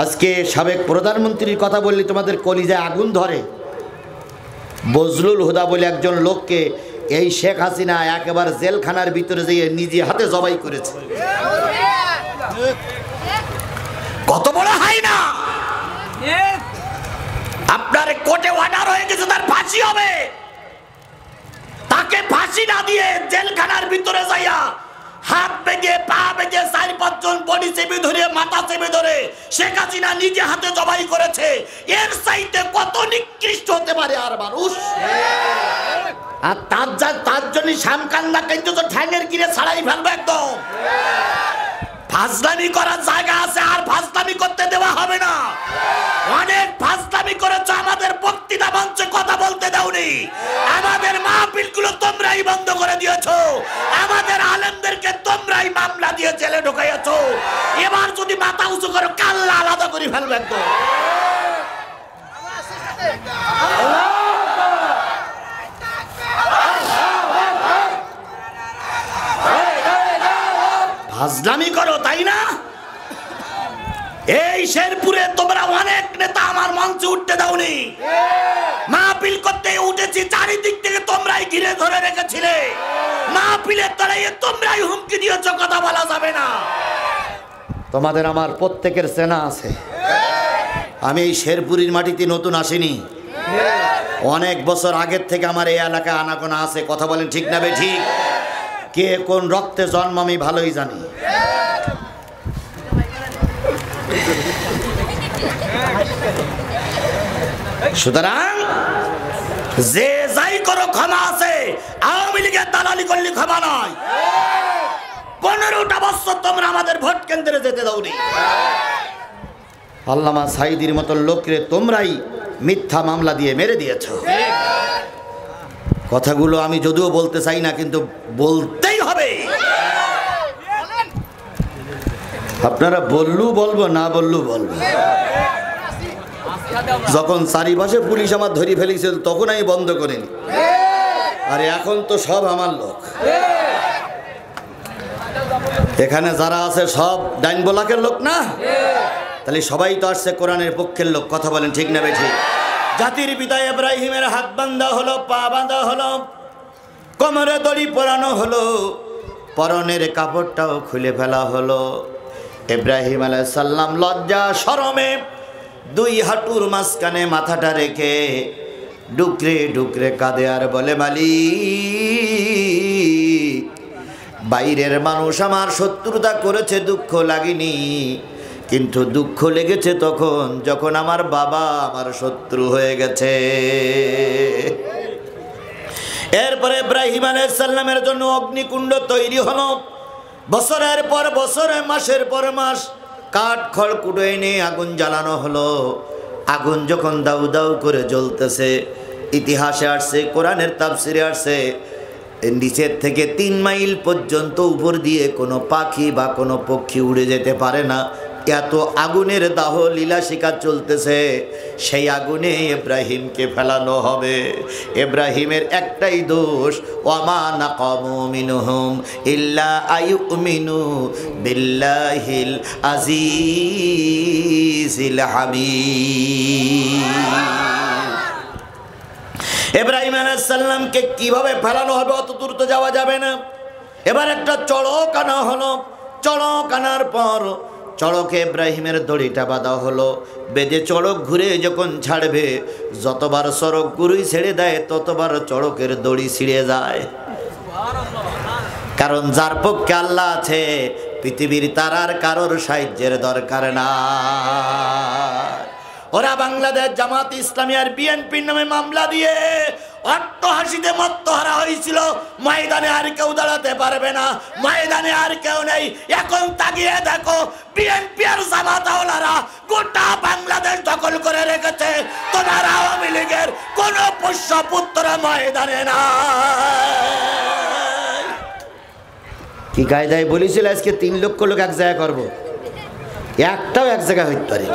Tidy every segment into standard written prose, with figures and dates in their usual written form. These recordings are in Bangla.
আজকে সাবেক প্রধানমন্ত্রীর কথা বললে তোমাদের কলিজায় আগুন ধরে। বজলুল হুদা বলে একজন লোককে এই শেখ হাসিনা একেবারে জেলখানার ভিতরে যেয়ে নিজে হাতে জবাই করেছে। কত বড় হয় না, আপনার কোর্টে অর্ডার হয়ে গেছে তার ফাঁসি হবে, তাকে ফাঁসি না দিয়ে জেলখানার ভিতরে যাইয়া হাত বেগে পা বেগে 4-5 জন বডি চেপে ধরে মাথা চেপে ধরে শেখ হাসিনা নিজে হাতে জবাই করেছে। এর চাইতে কত নিকৃষ্ট হতে পারে আর মানুষ? আর তার জন্য শামকান্না কিন্তু তো ঠ্যাঙের কিনে ছাড়াই ফেলবে একদম। ফাজলামি করার জায়গা আছে, আর ফাজলামি করতে দেওয়া হবে না। অনেক ফাজলামি করেছো, আমাদের বক্তৃতা মঞ্চে কথা বলতে দাওনি, আমাদের মাহফিলগুলো তোমরাই বন্ধ করে দিয়েছো, আমাদের আলেমদেরকে তোমরাই মামলা দিয়ে জেলে ঢুকাইয়াছো। এবার যদি মাথা উঁচু করো কাল্লা আলাদা করে ফেলবে একদম। ফাজলামি করো তাই না? এই শেরপুরে তোমরা অনেক নেতা আমার মঞ্চে উঠতে দাওনি, মাহফিল করতে উঠেছি, চারিদিক থেকে তোমরাই ঘিরে ধরে রেখেছিলে, মাহফিলের তলায় তোমরাই হুমকি দিয়েছো কথা বলা যাবে না। তোমাদের আমার প্রত্যেকের চেনা আছে। আমি এই শেরপুরের মাটিতে নতুন আসিনি, অনেক বছর আগের থেকে আমার এই এলাকায় আনাগোনা আছে। কথা বলেন ঠিক না বেঠিক? কে কোন রক্তে জন্ম আমি ভালোই জানি। সুতরাং যে যাই করো ক্ষমা আছে, আওয়ামী লীগের দালালি করলে ক্ষমা নয়। 15টা বছর তোমরা আমাদের ভোট কেন্দ্রে যেতে দাওনি। আল্লামা সাইদির মতন লোকরে তোমরাই মিথ্যা মামলা দিয়ে মেরে দিয়েছ। কথাগুলো আমি যদিও বলতে চাই না, কিন্তু বলতেই হবে। আপনারা বললু বলবো, না বললু বলবো। যখন চারিপাশে পুলিশ আমার ধরে ফেলেছিল তখন আমি বন্ধ করিনি, আর এখন তো সব আমার লোক। এখানে যারা আছে সব ডাইন ব্লকের লোক না, তাহলে সবাই তো আসছে কোরআনের পক্ষের লোক। কথা বলেন ঠিক না বেঠিক? জাতির পিতা ইব্রাহিমের হাত বাঁধা হলো, পা বাঁধা হলো, কোমরে দড়ি পরানো হলো, পরনের কাপড়টাও খুলে ফেলা হলো। ইব্রাহিম আলাইহিস সালাম লজ্জা শরমে 2 হাঁটুর মাঝখানে মাথাটা রেখে ডুকরে ডুকরে কাঁদে আর বলে, মালিক, বাইরের মানুষ আমার শত্রুতা করেছে, দুঃখ লাগেনি, কিন্তু দুঃখ লেগেছে তখন যখন আমার বাবা আমার শত্রু হয়ে গেছে। এরপরে ইব্রাহিম আলাইহিস সালামের জন্য অগ্নিকুণ্ড তৈরি হলো। বছরের পর বছর, মাসের পর মাস কাঠ খড় কুটো এনে আগুন জ্বালানো হলো। আগুন যখন দাউ দাউ করে জ্বলতেছে, ইতিহাসে আসছে, কোরআনের তাফসিরে আসছে, নিচের থেকে 3 মাইল পর্যন্ত উপর দিয়ে কোনো পাখি বা কোনো পক্ষী উড়ে যেতে পারে না, এত আগুনের দাহ লীলা শিকার চলতেছে। সেই আগুনে ইব্রাহিমকে ফেলানো হবে। ইব্রাহিমের একটাই দোষ, ওয়ামা নাকামু মিনহুম ইল্লা আইয়ুমিনু বিল্লাহিল আজিজিল হামিদ। ইব্রাহিম আলাইহিস সালামকে কিভাবে ফেলানো হবে অত দূর তো যাওয়া যাবে না। এবার একটা চড়ক আনা হলো। চড়ক আনার পর চড়কে ইব্রাহিমের দড়িটা বাঁধা হলো। বেঁধে চড়ক ঘুরে যখন ছাড়বে, যতবার চড়ক গুরুই ছেড়ে দেয় ততবার চড়কের দড়ি ছিঁড়ে যায়। কারণ যার পক্ষে আল্লাহ আছে, পৃথিবীর তার আর কারোর সাহায্যের দরকার না। ওরা বাংলাদেশ জামাত ইসলামী আর বিএনপির নামে মামলা দিয়ে অট্টহাসিতে মত্তহারা হয়েছিল। ময়দানে আর কেউ দাঁড়াতে পারবে না, ময়দানে আর কেউ নেই। এখন তাকিয়ে দেখো, বিএনপি আর জামাতাওয়ালারা গোটা বাংলাদেশ দখল করে রেখেছে। তোমার আওয়ামী লীগের কোন পোষ্য পুত্র ময়দানে না। কি কায়দায় বলেছিল আজকে 3 লক্ষ লোক এক জায়গায় করবো, একটাও এক জায়গায় হইতে পারে।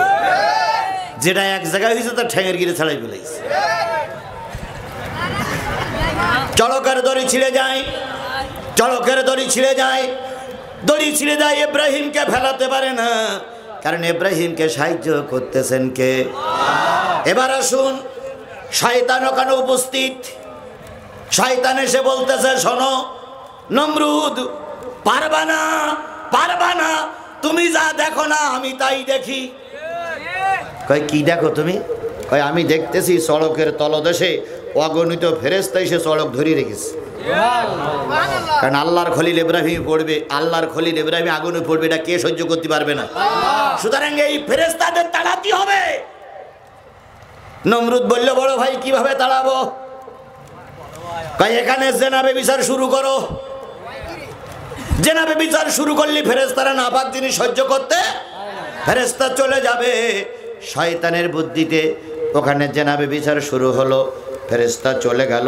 যেটা এক জায়গায় হয়েছে তার ঠ্যাঙের গিরে ছাড়াই ফেলেছে। চড়কের দড়ি ছিঁড়ে যায়, চড়কের দড়ি ছিঁড়ে যায়, দড়ি ছিঁড়ে যায়। ইব্রাহিমকে ফেলাতে পারে না। কারণ ইব্রাহিমকে সাহায্য করতেছেন কে? এবার আসুন, শয়তান ওখানে উপস্থিত। শয়তান এসে বলতেছে, শোনো নমরুদ, পারবা না, পারবা না, তুমি যা দেখো না আমি তাই দেখি। কয় কি দেখো তুমি? কয় আমি দেখতেছি সড়কের তলদেশে অগণিত ফেরেশতা এসে সড়ক ধরে রেখেছে। কারণ আল্লাহর খলিল ইব্রাহিম পড়বে, আল্লাহর খলিল ইব্রাহিম আগুনে পড়বে, এটা কে সহ্য করতে পারবে না? সুতরাং এই ফেরেশতাদের তাড়াতে হবে। নমরুদ বলল, বড় ভাই কিভাবে তাড়াবো? কয় এখানে জেনাবে বিচার শুরু করো। জেনাবে বিচার শুরু করলে ফেরেশতারা নাপাক জিনিস সহ্য করতে, ফেরেশতা চলে যাবে। শয়তানের বুদ্ধিতে ওখানে জেনাবে বিচার শুরু হলো, ফেরেশতা চলে গেল,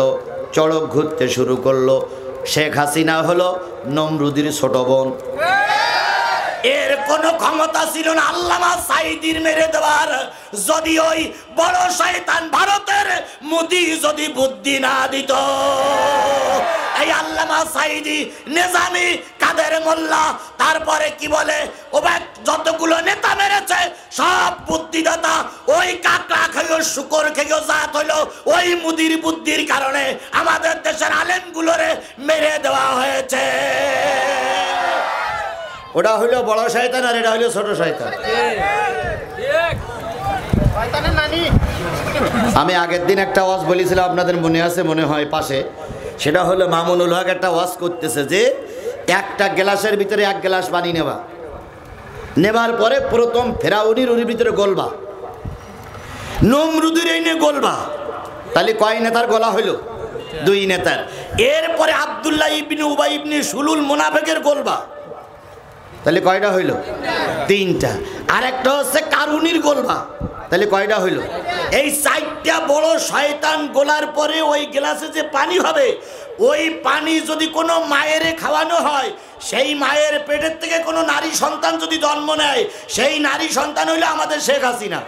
চড়ক ঘুরতে শুরু করলো। শেখ হাসিনা হলো নমরুদের ছোট বোন। এর কোনো ক্ষমতা ছিল না আল্লামা সাঈদীর মেরে দেওয়ার। যদি ওই বড় শয়তান ভারতের মোদি যদি বুদ্ধি না দিত, এই আল্লামা সাঈদী, নিজামী, কাদের মোল্লা, তারপরে কি বলে যতগুলো নেতা মেরেছে সব বুদ্ধিদাতা ওই কাকড়া খেয়েও শুকর খেয়েও জাত হইল ওই মুদির বুদ্ধির কারণে আমাদের দেশের আলেমগুলোরে মেরে দেওয়া হয়েছে। ওটা হইল বড় শয়তান আর এটা হইল ছোট শয়তান। আমি আগের দিন একটা ওয়াজ বলেছিলাম, আপনাদের মনে আছে মনে হয় পাশে, সেটা হলো মামুনুল হক একটা ওয়াজ করতেছে যে একটা গ্লাসের ভিতরে এক গ্লাস পানি নেবার পরে প্রথম ফেরাউনির ওর ভিতরে গলবা, নমরুদের এই নিয়ে গলবা, তাহলে কয় নেতার গলা হইল? 2 নেতার। এরপরে আব্দুল্লাহ ইবনে উবাই ইবনে সুলুল মুনাফিকের গলবা, তাহলে কয়টা হইল? 3টা। আর একটা হচ্ছে কারুনির গলবা, তাহলে কয়টা হইল? এই 4টা বড় শয়তান গোলার পরে ওই গ্লাসে যে পানি হবে, ওই পানি যদি কোনো মায়ের খাওয়ানো হয়, সেই মায়ের পেটের থেকে কোনো নারী সন্তান যদি জন্ম নেয়, সেই নারী সন্তান হইল আমাদের শেখ হাসিনা।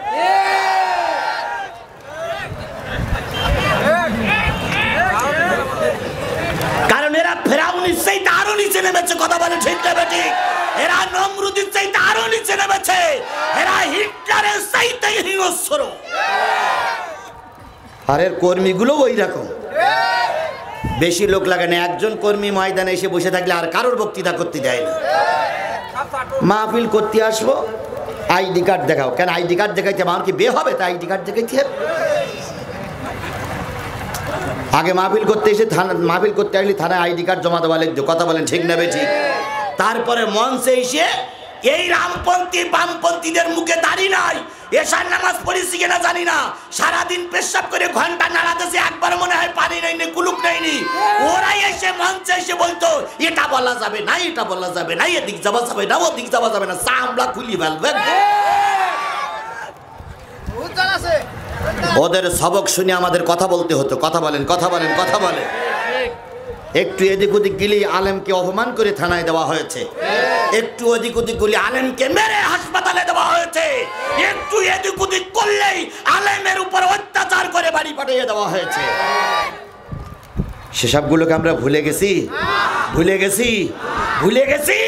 কারণ এরা ফেরাউনির চাইতে আরো নিচে নেমেছে। কথা বলে ঠিক নেবে ঠিক? এরা নমরুদের চাইতে আরো নিচে নেমেছে। এরা হিটলারের চাইতে হিংস্র। আর এর কর্মীগুলো ওই রকম। বেশি লোক লাগে না, একজন কর্মী ময়দানে এসে বসে থাকলে আর কারোর বক্তৃতা করতে দেয় না। মাহফিল করতে আসবো, আইডি কার্ড দেখাও। কেন আইডি কার্ড দেখাইতে আমার কি বিয়ে হবে? তা আইডি কার্ড দেখাইতে হবে। আগে মাহফিল করতে এসে মাহফিল করতে আসলে থানায় আইডি কার্ড জমা দেওয়া লাগতো। কথা বলেন ঠিক নেবে ঠিক? তারপরে মঞ্চে এসে এই রামপন্থী বামপন্থীদের মুখে দাড়ি নাই, এশার নামাজ পড়েছি কিনা জানি না, সারাদিন পেশাব করে ঘন্টা নাড়াতেছে, একবার মনে হয় পানি নেয়নি, কুলুক নেয়নি। ওরাই এসে মঞ্চে এসে বলতো এটা বলা যাবে না, এটা বলা যাবে না, এদিক যাওয়া যাবে না, ওদিক যাওয়া যাবে না, চামড়া খুলি ফেলবে। ওদের সবক শুনে আমাদের কথা বলতে হতো। কথা বলেন, কথা বলেন, কথা বলেন। একটু এদিক ওদিক গেলেই আলেমকে অপমান করে থানায় দেওয়া হয়েছে, একটু ওদিক ওদিক গেলে আলেমকে মেরে হাসপাতালে দেওয়া হয়েছে, একটু এদিক ওদিক করলেই আলেমের উপর অত্যাচার করে বাড়ি পাঠিয়ে দেওয়া হয়েছে। সেসবগুলোকে আমরা ভুলে গেছি, ভুলে গেছি, ভুলে গেছি।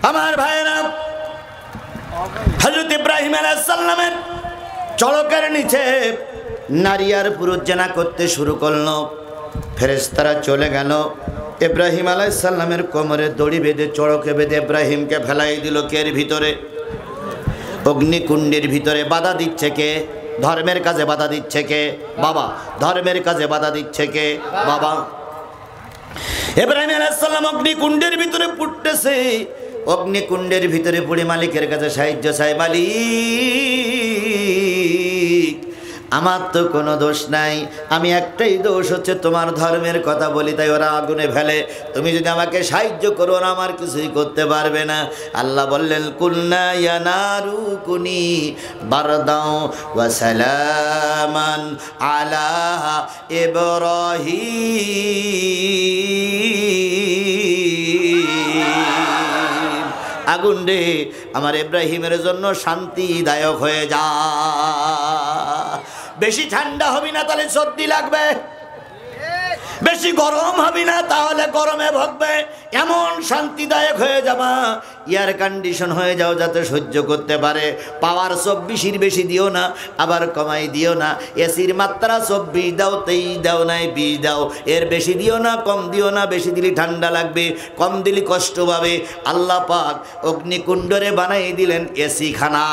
আমার ভাইয়েরা, হযরত ইব্রাহিম আলাইহিস সালামের চড়কের নিচে নারী আর পুরুষ জেনা করতে শুরু করলো। ফেরেশতারা চলে গেল, ইব্রাহিম আলাইহিস সালামের কোমরে দড়ি বেঁধে চড়কে বেঁধে ইব্রাহিমকে ফেলাই দিল। কের ভিতরে? অগ্নিকুণ্ডের ভিতরে। বাধা দিচ্ছে কে? ধর্মের কাজে বাধা দিচ্ছে কে? বাবা। ধর্মের কাজে বাধা দিচ্ছে কে? বাবা। ইব্রাহিম আলাইহিস সালাম অগ্নিকুণ্ডের ভিতরে পুড়তেছে। অগ্নিকুণ্ডের ভিতরে পুড়ে মালিকের কাছে সাহায্য চাই। মালিক, আমার তো কোনো দোষ নাই, আমি একটাই দোষ হচ্ছে তোমার ধর্মের কথা বলি, তাই ওরা আগুনে ফেলে। তুমি যদি আমাকে সাহায্য করো, ওরা আমার কিছুই করতে পারবে না। আল্লাহ বললেন, কুলনা ইয়া নারু কুনি বারদাও ওয়া সালামান আলা ইব্রাহিম। আগুন রে, আমার ইব্রাহিমের জন্য শান্তিদায়ক হয়ে যা। বেশি ঠান্ডা হবি না, তাহলে সর্দি লাগবে। বেশি গরম হবি না, তাহলে গরমে ভোগবে, এমন শান্তিদায়ক হয়ে যাবা, এয়ার কন্ডিশন হয়ে যাও যাতে সহ্য করতে পারে। পাওয়ার 24-এর বেশি দিও না, আবার কমাই দিও না। এসির মাত্রা 24 দাও, 23 দাও, নাই 20 দাও, এর বেশি দিও না, কম দিও না। বেশি দিলে ঠান্ডা লাগবে, কম দিলে কষ্ট পাবে। আল্লাহ পাক অগ্নিকুণ্ডরে বানাই দিলেন এসি খানা।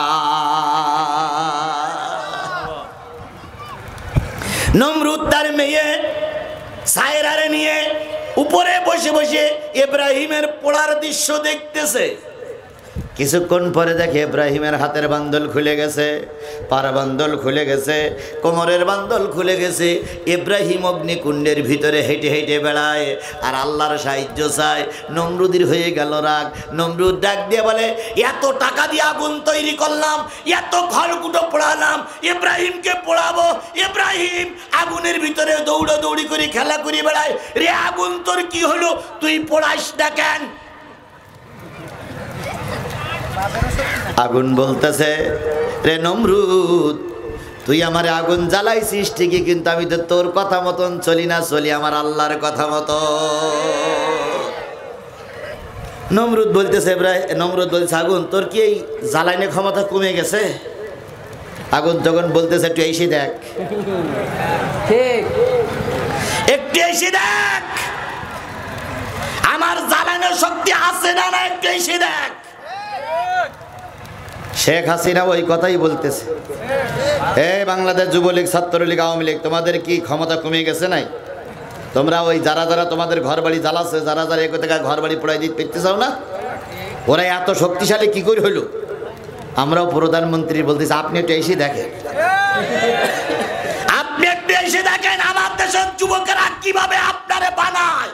নমরুদ তার মেয়ে সায়রারে নিয়ে উপরে বসে বসে ইব্রাহিমের পোড়ার দৃশ্য দেখতেছে। কিছুক্ষণ পরে দেখে ইব্রাহিমের হাতের বান্দল খুলে গেছে, পার বান্দল খুলে গেছে, কোমরের বান্দল খুলে গেছে। ইব্রাহিম অগ্নিকুণ্ডের ভিতরে হেঁটে হেঁটে বেড়ায় আর আল্লাহর সাহায্য চায়। নমরুদের হয়ে গেল রাগ। নমরুদ ডাক দিয়ে বলে, এত টাকা দিয়ে আগুন তৈরি করলাম, এত খড়কুটো পোড়ালাম, ইব্রাহিমকে পোড়াবো। ইব্রাহিম আগুনের ভিতরে দৌড়াদৌড়ি করে খেলা করে বেড়ায়। রে আগুন, তোর কি হলো? তুই পোড়াইস না কেন? আগুন বলতেছে, রে নমরুদ, তুই আমার আগুন জ্বালাইছিস ঠিকই, কিন্তু আমি তো তোর কথা মতন চলি না, চলি আমার আল্লাহর কথা মতো। নমরুদ বলতেছে, নমরুদ বলছে, আগুন, তোর কি এই জ্বালাইনের ক্ষমতা কমে গেছে? আগুন যখন বলতেছে, একটু এসে দেখ, একটু এসে দেখ আমার জ্বালানোর শক্তি আছে না, না একটু এসে দেখ। শেখ হাসিনা ওই কথাই বলতেছে, বাংলাদেশ যুবলীগ, ছাত্রলীগ, আওয়ামী লীগ, তোমাদের কি ক্ষমতা কমে গেছে? নাই? তোমরা ওই যারা যারা তোমাদের ঘর বাড়ি জ্বালাচ্ছে, যারা যারা এক থেকে ঘর বাড়ি পড়াই দিতে পেতে চাও না, ওরা এত শক্তিশালী কি করে হইল? আমরাও প্রধানমন্ত্রী বলতেছি, আপনি একটু এসে দেখেন, আপনি একটু এসে দেখেন আমার দেশের যুবকেরা কিভাবে আপনারে বানায়।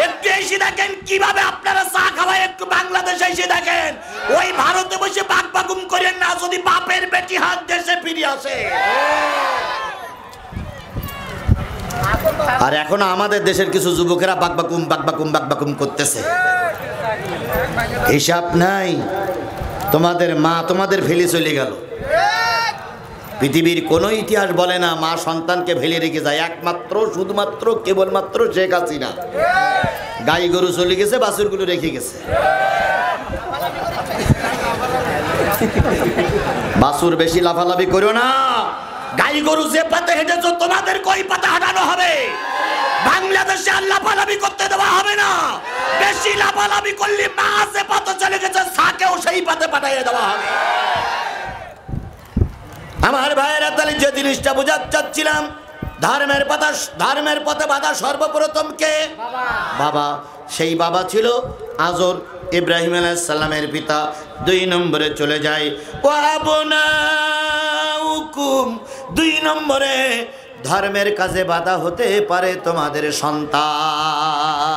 একটু এসে দেখেন কিভাবে আপনারা চা খাওয়ায়। একটু বাংলাদেশে এসে দেখেন, ওই ভারতে বসে বাকবাকুম করেন না, যদি বাপের বেটি হাত দেশে ফিরে আসে। আর এখন আমাদের দেশের কিছু যুবকেরা বাকবাকুম বাকবাকুম বাকবাকুম করতেছে, হিসাব নাই। তোমাদের মা তোমাদের ফেলে চলে গেল। পৃথিবীর কোনো ইতিহাস বলে না মা সন্তানকে ফেলে রেখে যায়, একমাত্র শুধুমাত্র কেবলমাত্র শেখ হাসিনা। গাই গরু চলে গেছে, বাছুরগুলো রেখে গেছে। বাছুর বেশি লাফালাফি করো না। গাই গরু যে পাতে হেঁটেছ, তোমাদের কই পাতা হাঁটানো হবে। বাংলাদেশে আর লাফালাফি করতে দেওয়া হবে না। বেশি লাফালাফি করলে মা যে পাতে চলে গেছে, সাকেও সেই পাতে পাঠিয়ে দেওয়া হবে। আমার ভাইয়েরা, তাহলে যে জিনিসটা বোঝাতে চাচ্ছিলাম, ধর্মের পথে বাধা সর্বপ্রথম কে? বাবা। সেই বাবা ছিল আজর, ইব্রাহিম আলাইহিস সালামের পিতা। 2 নম্বরে চলে যায় ওয়াবনাউকুম। 2 নম্বরে ধর্মের কাজে বাধা হতে পারে তোমাদের সন্তান।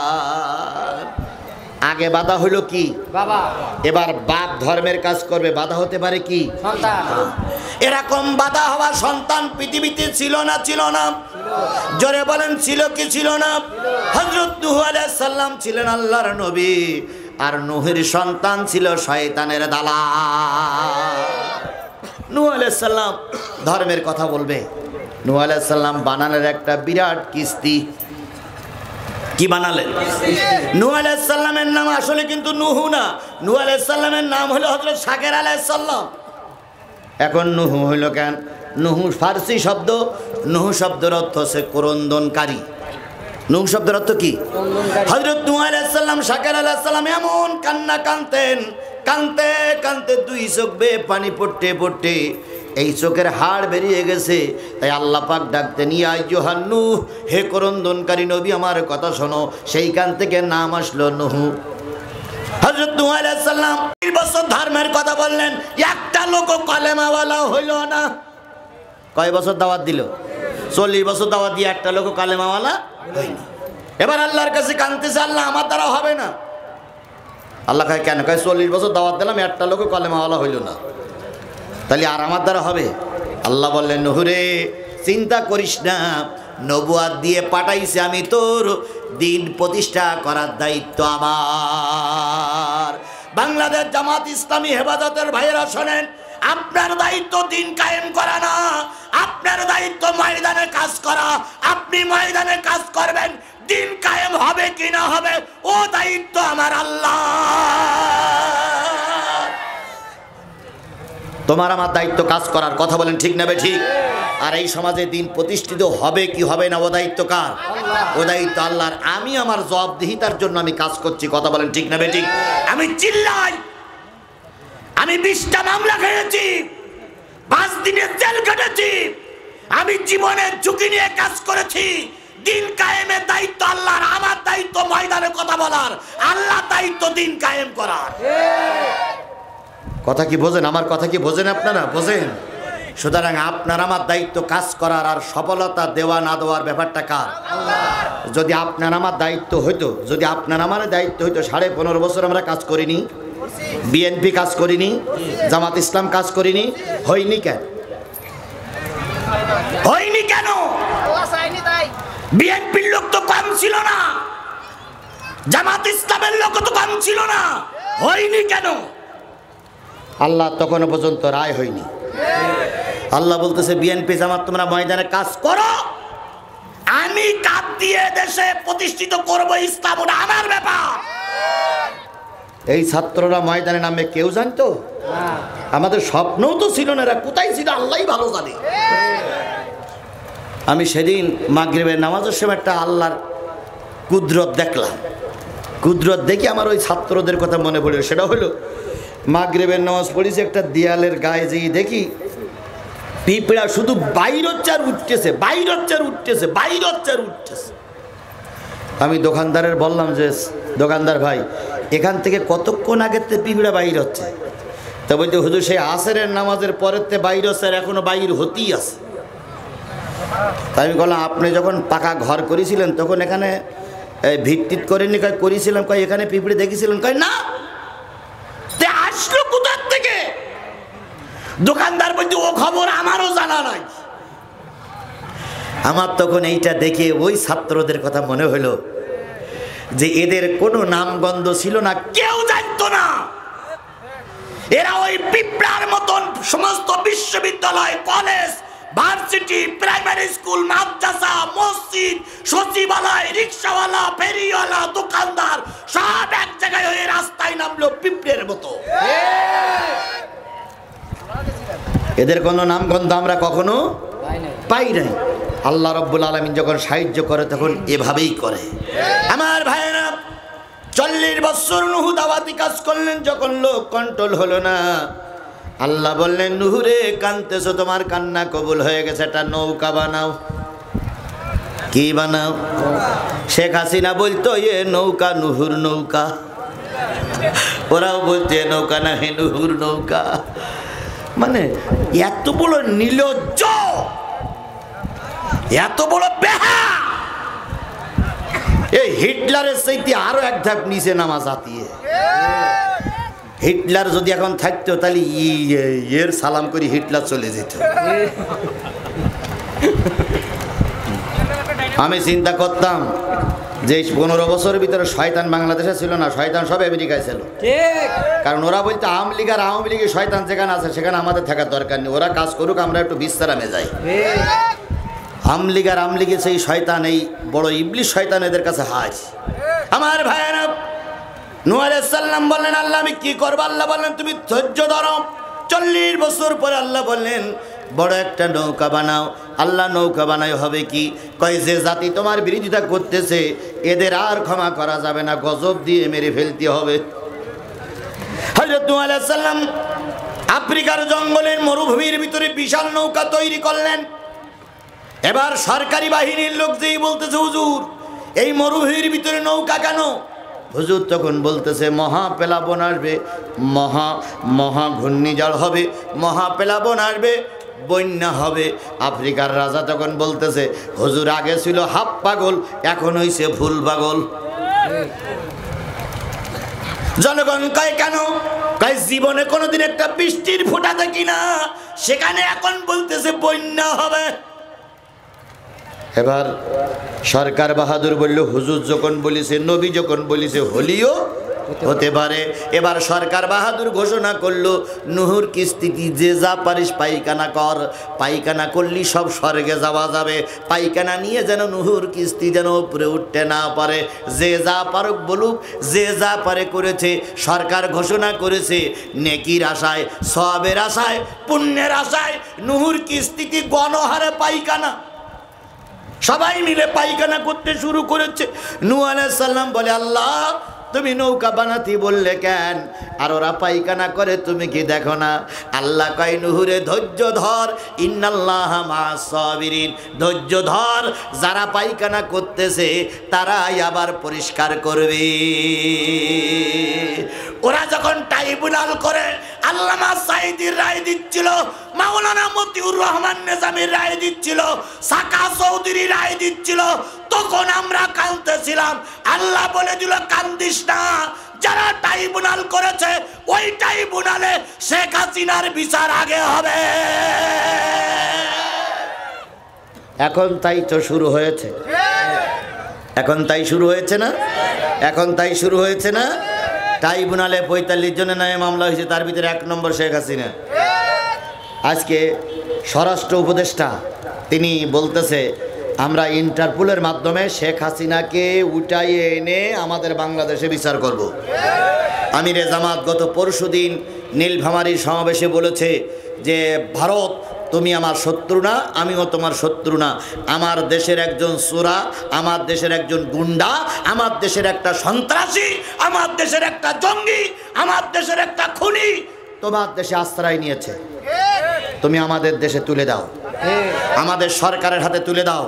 আগে বাধা হলো কি? বাবা। এবার বাপ ধর্মের কাজ করবে, বাধা হতে পারে কি? সন্তান। এরকম বাধা হওয়া সন্তান পৃথিবীতে ছিল না? ছিল না? জোরে বলেন, ছিল কি ছিল না? হযরত নূহ আলাইহিস সালাম ছিলেন আল্লাহর নবী, আর নূহের সন্তান ছিল শয়তানের দালাল। নূহ আলাইহিস সালাম ধর্মের কথা বলবে। নূহ আলাইহিস সালাম বানালেন একটা বিরাট কিস্তি। কি বানালেন? নূহ আলাইহিস সালামের নাম আসলে কিন্তু নূহ না, নূহ আলাইহিস সালামের নাম হলো হযরত শাকের আলাইহিস সালাম। এখন নূহ হইল কেন? নূহ ফার্সি শব্দ, নূহ শব্দের অর্থ হচ্ছে ক্রন্দনকারী। নূহ শব্দের অর্থ কি? হযরত নূহ আলাইহিস সালাম, শাকের আলাইহিস সালাম এমন কান্না কাঁদতেন, কাঁদতে কাঁদতে 2 চোখ বেয়ে পানি পড়তে পড়তে এই চোখের হাড় বেরিয়ে গেছে। তাই আল্লাহ পাক ডাকতেন, ইয়া আইয়ুহান নূহ, হে ক্রন্দনকারী নবী আমার কথা শোনো। সেইখান থেকে নাম আসলো নূহ। হযরত নূহ আলাইহিস সালাম 20 বছর ধর্মের কথা বললেন, একটা লোক কালেমাওয়ালা হইল না। কয় বছর দাওয়াত দিল? 40 বছর দাওয়াত দিয়ে একটা লোক কালেমাওয়ালা হইল না। এবার আল্লাহর কাছে কাঁদতেছে, আল্লাহ আমার দ্বারা হবে না। আল্লাহ কয় কেন? কয় 40 বছর দাওয়াত দিলাম, একটা লোক কালেমাওয়ালা হইল না, তাহলে আর আমার দ্বারা হবে? আল্লাহ বললেন, নূহ রে চিন্তা করিস না, নবুয়াত দিয়ে পাঠাইছে আমি, তোর দিন প্রতিষ্ঠা করার দায়িত্ব আমার। বাংলাদেশ জামাত ইসলামী হেফাজতের ভাইয়েরা শোনেন, আপনার দায়িত্ব দিন কায়েম করা না, আপনার দায়িত্ব ময়দানে কাজ করা। আপনি ময়দানে কাজ করবেন, দিন কায়েম হবে কি না হবে ও দায়িত্ব আমার আল্লাহ। তোমার আমার দায়িত্ব কাজ করার, কথা বলেন ঠিক না ঠিক? আর এই সমাজে দিন প্রতিষ্ঠিত হবে কি হবে না ও দায়িত্ব কার? ও দায়িত্ব আল্লাহর। আমি আমার জবাবদিহিতার জন্য আমি কাজ করছি, কথা বলেন ঠিক না ঠিক? আমি চিল্লাই, আমি 20টা মামলা খেয়েছি, 5 দিনের জেল কেটেছি, আমি জীবনের ঝুঁকি নিয়ে কাজ করেছি। দিন কায়েমের দায়িত্ব আল্লাহর, আমার দায়িত্ব ময়দানে কথা বলার, আল্লাহ দায়িত্ব দিন কায়েম করার। কথা কি বোঝেন? আমার কথা কি বোঝেন আপনারা? বোঝেন? সুতরাং আপনার আমার দায়িত্ব কাজ করার, আর সফলতা দেওয়া না দেওয়ার ব্যাপারটা কার? যদি আপনার আমার দায়িত্ব হইতো, যদি আপনার আমার দায়িত্ব হইতো, 15.5 বছর আমরা কাজ করিনি, বিএনপি কাজ করিনি, জামাত ইসলাম কাজ করিনি, হয়নি কেন? হয়নি কেন? বিএনপির লোক তো কম ছিল না, জামাত ইসলামের লোক তো কম ছিল না, হয়নি কেন? আল্লাহ তখনও পর্যন্ত রায় হয়নি। আল্লাহ বলতেছে বিএনপি জামাত তোমরা ময়দানে কাজ করো, আমি কাজ দিয়ে দেশে প্রতিষ্ঠিত করব ইসলাম, ওটা আমার ব্যাপার। এই ছাত্ররা ময়দানে নামে কেউ জানতো? আমাদের স্বপ্নও তো ছিল না, এরা কোথায় ছিল আল্লাহই ভালো জানে। আমি সেদিন মাগরিবের নামাজের সময় একটা আল্লাহর কুদরত দেখলাম, কুদরত দেখে আমার ওই ছাত্রদের কথা মনে পড়ল। সেটা হলো মাগরিবের নামাজ পড়েছি, একটা দেয়ালের গায়ে যেই দেখি পিঁপড়া শুধু বাইর হচ্ছে আর উঠতেছে, বাইর হচ্ছে আর উঠতেছে, বাইর হচ্ছে আর উঠতেছে। আমি দোকানদারের বললাম যে দোকানদার ভাই, এখান থেকে কতক্ষণ আগের থেকে পিঁপড়া বাইর হচ্ছে? তা বলতে হুজুর সেই আসরের নামাজের পরের থেকে বাইর হচ্ছে, আর এখনো বাইর হতেই আছে। তাই আমি বললাম আপনি যখন পাকা ঘর করেছিলেন তখন এখানে ভিত্তিত করেননি? করেছিলাম। কয় এখানে পিঁপড়ে দেখেছিলেন? কয় না। আসলো কোথার থেকে? দোকানদার বলতে ও খবর আমারও জানা নাই। আমার তখন এইটা দেখে ওই ছাত্রদের কথা মনে হলো যে এদের কোনো নামগন্ধ ছিল না, কেউ জানতো না। এরা ওই পিঁপড়ার মতন সমস্ত বিশ্ববিদ্যালয়, কলেজ, ভার্সিটি, প্রাইমারি স্কুল, মাদ্রাসা, মসজিদ, সচিবালয়, রিক্সাওয়ালা, ফেরিওয়ালা, দোকানদার সব এক জায়গায় হয়ে রাস্তায় নামলো পিঁপড়ের মতো। এদের কোনো নামগন্ধ আমরা কখনো পাই নাই। আল্লাহ রাব্বুল আলামিন যখন সাহায্য করে তখন এভাবেই করে। আমার ভাইয়েরা, 40 বছর নূহ দাওয়াতি কাজ করলেন, যখন লোক কন্ট্রোল হলো না, আল্লাহ বললেন নূহ রে কাঁদতেছো, তোমার কান্না কবুল হয়ে গেছে, একটা নৌকা বানাও। কি বানাও? শেখ হাসিনা বলতো এ নৌকা নূহুর নৌকা, ওরাও বলছে নৌকা না হে নূহুর নৌকা। মানে এত বড় নির্লজ্জ, এত বড় বেহা, এই হিটলারের চাইতে আরো এক ধাপ নিচে নামা জাতিয়ে। হিটলার যদি এখন থাকতো তাহলে এর সালাম করে হিটলার চলে যেত। আমি চিন্তা করতাম যে 15 বছরের ভিতরে শয়তান বাংলাদেশে ছিল না, শয়তান সব আমেরিকায় ছিল। কারণ ওরা বলতো আওয়ামী লীগ আর আওয়ামী লীগের শয়তান যেখানে আছে সেখানে আমাদের থাকার দরকার নেই, ওরা কাজ করুক, আমরা একটু বিশ্রামে যাই। আওয়ামী লীগ আর আওয়ামী লীগের সেই শয়তান, এই বড় ইবলিশ শয়তান এদের কাছে হাজ। আমার ভাইয়েরা, নূহ আলাইহিস সালাম বললেন আল্লাহ আমি কি করব? আল্লাহ বললেন তুমি ধৈর্য ধরো। 40 বছর পরে আল্লাহ বললেন বড় একটা নৌকা বানাও। আল্লাহ নৌকা বানাই হবে কি? কয় যে জাতি তোমার বিরোধিতা করতেছে এদের আর ক্ষমা করা যাবে না, গজব দিয়ে মেরে ফেলতে হবে। হযরত নূহ আলাইহিস সালাম আফ্রিকার জঙ্গলের মরুভূমির ভিতরে বিশাল নৌকা তৈরি করলেন। এবার সরকারি বাহিনীর লোক যেই বলতেছে হুজুর এই মরুভূমির ভিতরে নৌকা কেন? হুজুর তখন বলতেছে মহা প্লাবন আসবে, মহা ঘূর্ণিঝড় হবে, মহা প্লাবন আসবে, বন্যা হবে। আফ্রিকার রাজা তখন বলতেছে হুজুর আগে ছিল হাফ পাগল, এখন হইছে ফুল পাগল। জনগণ কয় কেন? কয় জীবনে কোনোদিন একটা বৃষ্টির ফোঁটা দেখি না, সেখানে এখন বলতেছে বন্যা হবে। এবার সরকার বাহাদুর বলল হুজুর যখন বলিছে, নবী যখন বলিছে, হলিও হতে পারে। এবার সরকার বাহাদুর ঘোষণা করলো, নুহুর কিস্তিতে যে যা পারিস পায়খানা কর, পায়খানা করলি সব স্বর্গে যাওয়া যাবে, পায়খানা নিয়ে যেন নুহুর কিস্তি যেন উপরে উঠতে না পারে। যে যা পারুক বলুক, যে যা পারে করেছে। সরকার ঘোষণা করেছে নেকির আশায়, সওয়াবের আশায়, পুণ্যের আশায় নুহুর কিস্তিতে গণহারে পায়খানা, সবাই মিলে পায়খানা করতে শুরু করেছে। নূহ আলাইহিস সালাম বলে, আল্লাহ তুমি নৌকা বানাতে বললে কেন? আর ওরা পায়খানা করে তুমি কি দেখো না? আল্লাহ কয়, নুহুরে ধৈর্য ধর, ইন্নাল্লাহা মা'আস সাবিরিন, ধৈর্য ধর, যারা পায়খানা করতেছে তারাই আবার পরিষ্কার করবে। ওরা যখন ট্রাইব্যুনাল করে আল্লামা সাঈদীর রায় দিচ্ছিল, মাওলানা মতিউর রহমান নিজামীর রায় দিচ্ছিল, সাকা চৌধুরী রায় দিচ্ছিল, তখন আমরা কাঁদতেছিলাম। আল্লাহ বলে দিল, কান্দিস না, যারা ট্রাইব্যুনাল করেছে ওই ট্রাইব্যুনালে শেখ হাসিনার বিচার আগে হবে। এখন তাই তো শুরু হয়েছে, এখন তাই শুরু হয়েছে না, এখন তাই শুরু হয়েছে না। ট্রাইব্যুনালে 45 জনের নামে মামলা হয়েছে, তার ভিতরে 1 নম্বর শেখ হাসিনা। আজকে স্বরাষ্ট্র উপদেষ্টা তিনি বলতেছে, আমরা ইন্টারপোলের মাধ্যমে শেখ হাসিনাকে উঠাইয়ে এনে আমাদের বাংলাদেশে বিচার করব। আমিরে জামাত গত পরশুদিন নীলফামারীর সমাবেশে বলেছে যে, ভারত তুমি আমার শত্রু না, আমিও তোমার শত্রু না। আমার দেশের একজন চোরা, আমার দেশের একজন গুন্ডা, আমার দেশের একটা সন্ত্রাসী, আমার দেশের একটা জঙ্গি, আমার দেশের একটা খুনি তোমার দেশে আশ্রয় নিয়েছে। তুমি আমাদের দেশে তুলে দাও, আমাদের সরকারের হাতে তুলে দাও,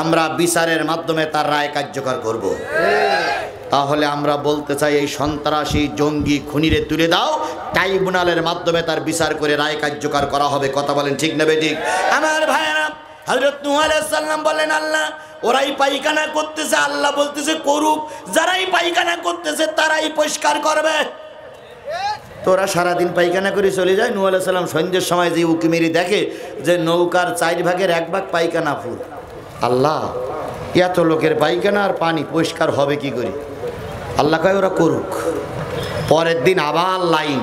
আমরা বিচারের মাধ্যমে তার রায় কার্যকর করব। তাহলে আমরা বলতে চাই, এই সন্ত্রাসী জঙ্গি খুনিরে তুলে দাও, ট্রাইব্যুনালের মাধ্যমে তার বিচার করে রায় কার্যকর করা হবে। কথা বলেন ঠিক না বেঠিক? আমার ভাইয়েরা, হযরত নূহ আলাইহিস সালাম বলেন, আল্লাহ ওরাই পায়খানা করতেছে, আল্লাহ বলতেছে করুক, যারাই পায়খানা করতেছে তারাই পরিষ্কার করবে। তোরা সারাদিন পায়খানা করে চলে যায়। নূহ আলাইহিস সালাম সন্ধ্যের সময় যে উকি মেরে দেখে যে নৌকার 4 ভাগের 1 ভাগ পায়খানা ফুল। আল্লাহ, এত লোকের পায়খানা আর পানি পরিষ্কার হবে কি করে? আল্লাহ কয় ওরা করুক। পরের দিন আবার লাইন,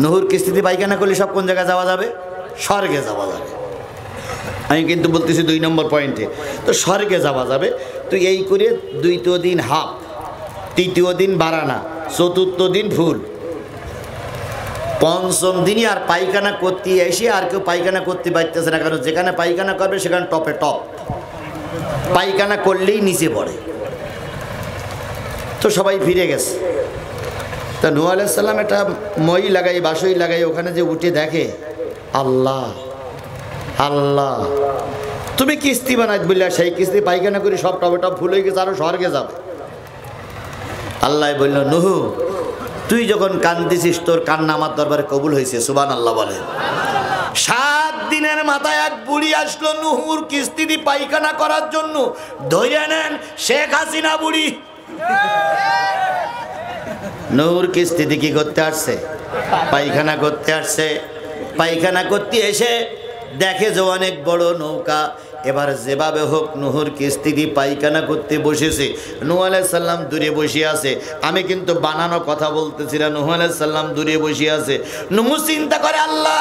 নুহুর কিস্তিতে পায়খানা করলে সব কোন জায়গায় যাওয়া যাবে? স্বর্গে যাওয়া যাবে। আমি কিন্তু বলতেছি 2 নম্বর পয়েন্টে, তো স্বর্গে যাওয়া যাবে। তো এই করে 2য় দিন হাফ, 3য় দিন বারানা, 4র্থ দিন ফুল, 5ম দিনই আর পায়খানা করতে এসে আর কেউ পায়খানা করতে পারতেছে না, কারণ যেখানে পায়খানা করবে সেখানে টপে টপ, পায়খানা করলেই নিচে পড়ে। তো সবাই ফিরে গেছে। তা নূহ আলাইহিস সালাম একটা মই লাগাই, বাসই লাগাই, ওখানে যে উঠে দেখে, আল্লাহ আল্লাহ তুমি কিস্তি বানাই বললে, সেই কিস্তি পায়খানা করে সব টপে টপ ফুল হয়ে গেছে, আরো স্বর্গে যাবে। আল্লাহ বলল, নূহ তুই যখন কান্দিছিস তোর কান্না আমার দরবারে কবুল হয়েছে। সুবহানাল্লাহ বলে। 7 দিনের মাথায় এক বুড়ি আসলো নুহুর কিস্তিতে পায়খানা করার জন্য। ধরে নেন শেখ হাসিনা বুড়ি। নুহুর কিস্তিতে কি করতে আসছে? পায়খানা করতে আসছে। পায়খানা করতে এসে দেখে যে অনেক বড় নৌকা। এবার যেভাবে হোক নুহুর কিস্তিতে পায়খানা করতে বসেছে। নূহ আলাইহিস সালাম দূরে বসে আছে। আমি কিন্তু বানানো কথা বলতেছি না, নূহ আলাইহিস সালাম দূরে বসে আছে। নূহ চিন্তা করে, আল্লাহ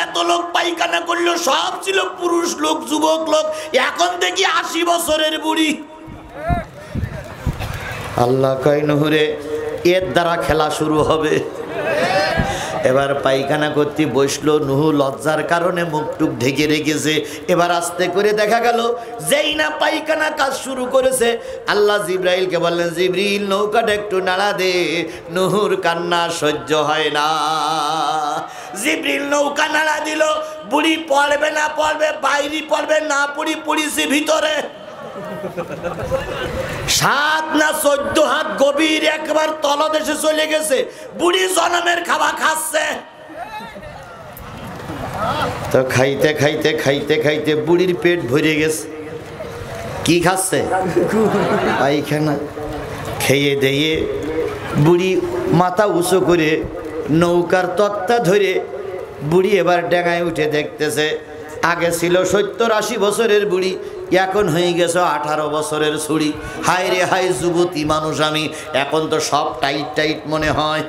এত লোক পায়খানা করলো, সব ছিল পুরুষ লোক, যুবক লোক, এখন দেখি 80 বছরের বুড়ি। আল্লাহ কয়, নুহুরে এর দ্বারা খেলা শুরু হবে। এবার পায়খানা করতে বসলো। নুহ লজ্জার কারণে মুখটুক ঢেকে রেখেছে। এবার আস্তে করে দেখা গেল যেই না পায়খানা কাজ শুরু করেছে, আল্লাহ জিব্রাইলকে বললেন, জিব্রিল নৌকাটা একটু নাড়া দে, নুহুর কান্না সহ্য হয় না। জিব্রিল নৌকা নাড়া দিল। বুড়ি পড়বে না পড়বে, বাইরে পড়বে না, পড়িছে ভিতরে। 7 না 14 হাত গভীর, একবার তলদেশে চলে গেছে। বুড়ি জনমের খাবার খাচ্ছে। তো খাইতে খাইতে খাইতে খাইতে বুড়ির পেট ভরে গেছে। কি খাচ্ছে? পায়খানা। খেয়ে দিয়ে বুড়ি মাথা উঁচু করে নৌকার তক্তা ধরে বুড়ি এবার ডেঙায় উঠে দেখতেছে। আগে ছিল 70-80 বছরের বুড়ি, এখন হয়ে গেছো 18 বছরের ছুরি। হায় রে হায় যুবতী মানুষ আমি, এখন তো সব টাইট টাইট মনে হয়।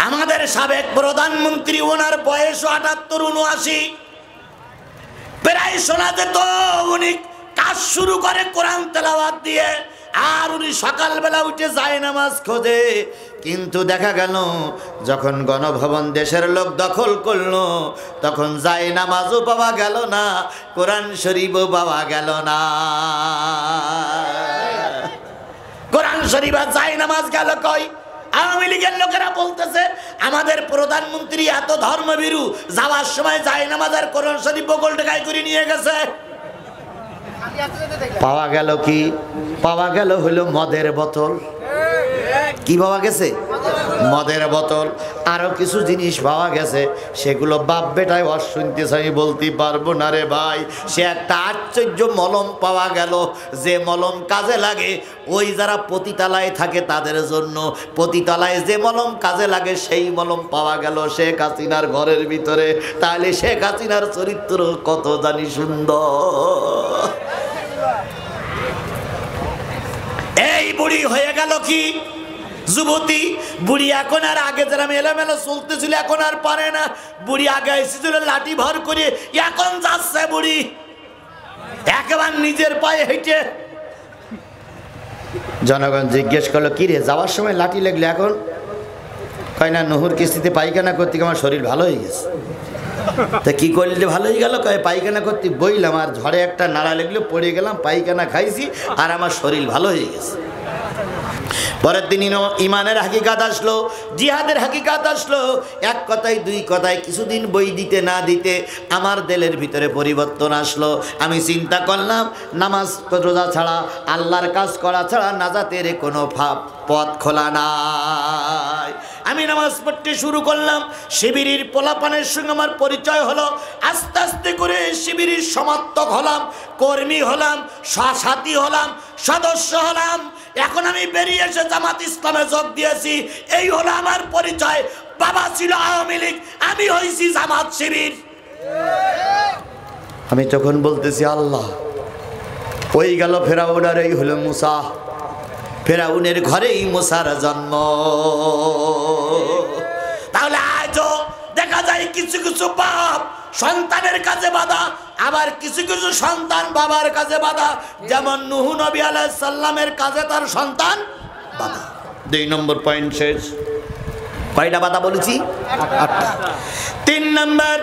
আমাদের সাবেক প্রধানমন্ত্রী, ওনার বয়স 78-79, প্রায় শোনা যেত উনি কাজ শুরু করে কোরআন তেলাওয়াত দিয়ে, আর উনি সকালবেলা উঠে যায় নামাজ খোঁজে। কিন্তু দেখা গেল যখন গণভবন দেশের লোক দখল করলো, তখন যায় নামাজও পাওয়া গেল না, কোরআন শরীফও পাওয়া গেল না। কোরআন শরীফ আর যায় নামাজ গেল কই? আওয়ামী লীগের লোকেরা বলতেছে আমাদের প্রধানমন্ত্রী এত ধর্মভীরু, যাওয়ার সময় যায় নামাজ আর কোরআন শরীফ বগল টাকায় করে নিয়ে গেছে। পাওয়া গেল কি? পাওয়া গেল হলো মদের বোতল। কি পাওয়া গেছে? মদের বোতল। আরো কিছু জিনিস পাওয়া গেছে, সেগুলো বাপ বেটায় অশুনতেছে, আমি বলতে পারবো না রে ভাই। সে একটা আশ্চর্য মলম পাওয়া গেল, যে মলম কাজে লাগে ওই যারা পতিতালায় থাকে তাদের জন্য। পতিতালায় যে মলম কাজে লাগে সেই মলম পাওয়া গেল শেখ হাসিনার ঘরের ভিতরে। তাহলে শেখ হাসিনার চরিত্র কত জানি সুন্দর। এই বুড়ি হয়ে গেল কি যুবতী? বুড়ি এখন আর আগে যারা এলোমেলো চলতেছিল এখন আর পারে না। বুড়ি আগে এসেছিল লাঠি ভর করে, এখন যাচ্ছে বুড়ি একেবারে নিজের পায়ে হেঁটে। জনগণ জিজ্ঞেস করলো, কি রে যাওয়ার সময় লাঠি লাগলে এখন? কয় না, নহর কিস্তিতে পায়খানা করতে আমার শরীর ভালো হয়ে গেছে। তা কি করলে ভালো হয়ে গেল? কয় পায়খানা করতে বইলাম, আর ঝড়ে একটা নাড়া লাগলো, পড়ে গেলাম, পায়খানা খাইছি আর আমার শরীর ভালো হয়ে গেছে। পরের দিন ইমানের হাকিকাত আসলো, জিহাদের হাকিকাত আসলো। এক কথায় দুই কথায় কিছুদিন বই দিতে না দিতে আমার দিলের ভিতরে পরিবর্তন আসলো। আমি চিন্তা করলাম নামাজ রোজা ছাড়া, আল্লাহর কাজ করা ছাড়া নাজাতের কোনো পথ খোলা নাই। আমি নামাজ পড়তে শুরু করলাম। শিবিরের পোলাপানের সঙ্গে আমার পরিচয় হলো। আস্তে আস্তে করে শিবিরের সমর্থক হলাম, কর্মী হলাম, সাথী হলাম, সদস্য হলাম। এখন আমি বেরিয়ে এসে জামাত ইসলামে যোগ দিয়েছি। এই হলো আমার পরিচয়। বাবা ছিল আওয়ামী লীগ, আমি হয়েছি জামাত শিবির। আমি তখন বলতেছি আল্লাহ, ওই গেল ফেরাউন আর এই হলো মুসা। ফেরাউনের ঘরেই মুসার জন্ম। তাহলে আজও দেখা যায় কিছু কিছু বাপ সন্তানের কাছে বাধা, আবার কিছু কিছু সন্তান বাবার কাছে বাধা। যেমন নূহ নবী আলাইহিস সালামের কাছে তার সন্তান বাধা। 2 নম্বর পয়েন্ট শেষ। কয়টা বাধা বলেছি? 8টা। 3 নম্বর,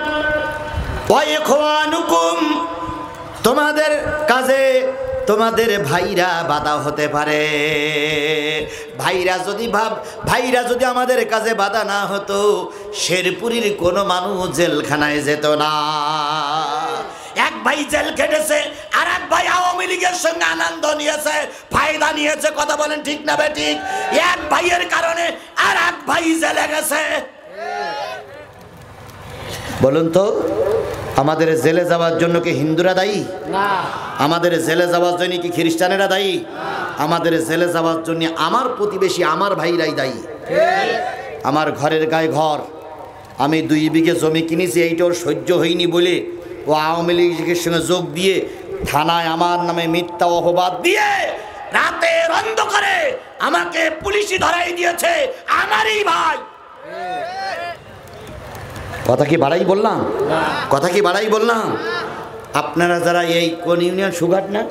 ওয়া ইখওয়ানুকুম, তোমাদের কাজে তোমাদের ভাইরা বাধা হতে পারে। ভাইরা যদি আমাদের কাছে বাধা না হতো, শেরপুরের কোনো মানুষ জেলখানায় যেত না। এক ভাই জেল খেটেছে, আর এক ভাই আওয়ামী লীগের সঙ্গে আনন্দ নিয়েছে, ফায়দা নিয়েছে। কথা বলেন ঠিক না বেঠিক? এক ভাইয়ের কারণে আর এক ভাই জেলে গেছে। বলুন তো, আমাদের জেলে যাওয়ার জন্য কি হিন্দুরা দায়ী? না। আমাদের জেলে যাওয়ার জন্য কি খ্রিস্টানেরা দায়ী? না। আমাদের জেলে যাওয়ার জন্য আমার প্রতিবেশী, আমার ভাইরাই দায়ী। আমার ঘরের গায়ে ঘর, আমি 2 বিঘে জমি কিনেছি, এইটার সহ্য হয়নি বলে ও আওয়ামী লীগের সঙ্গে যোগ দিয়ে থানায় আমার নামে মিথ্যা অপবাদ দিয়ে রাতের অন্ধকারে আমাকে পুলিশই ধরাই দিয়েছে। আমারই ভাই। কথা কি বাড়াই বললাম? কথা কি বাড়াই বললাম? আপনারা যারা এই কোন ইউনিয়ন, সুঘাট না?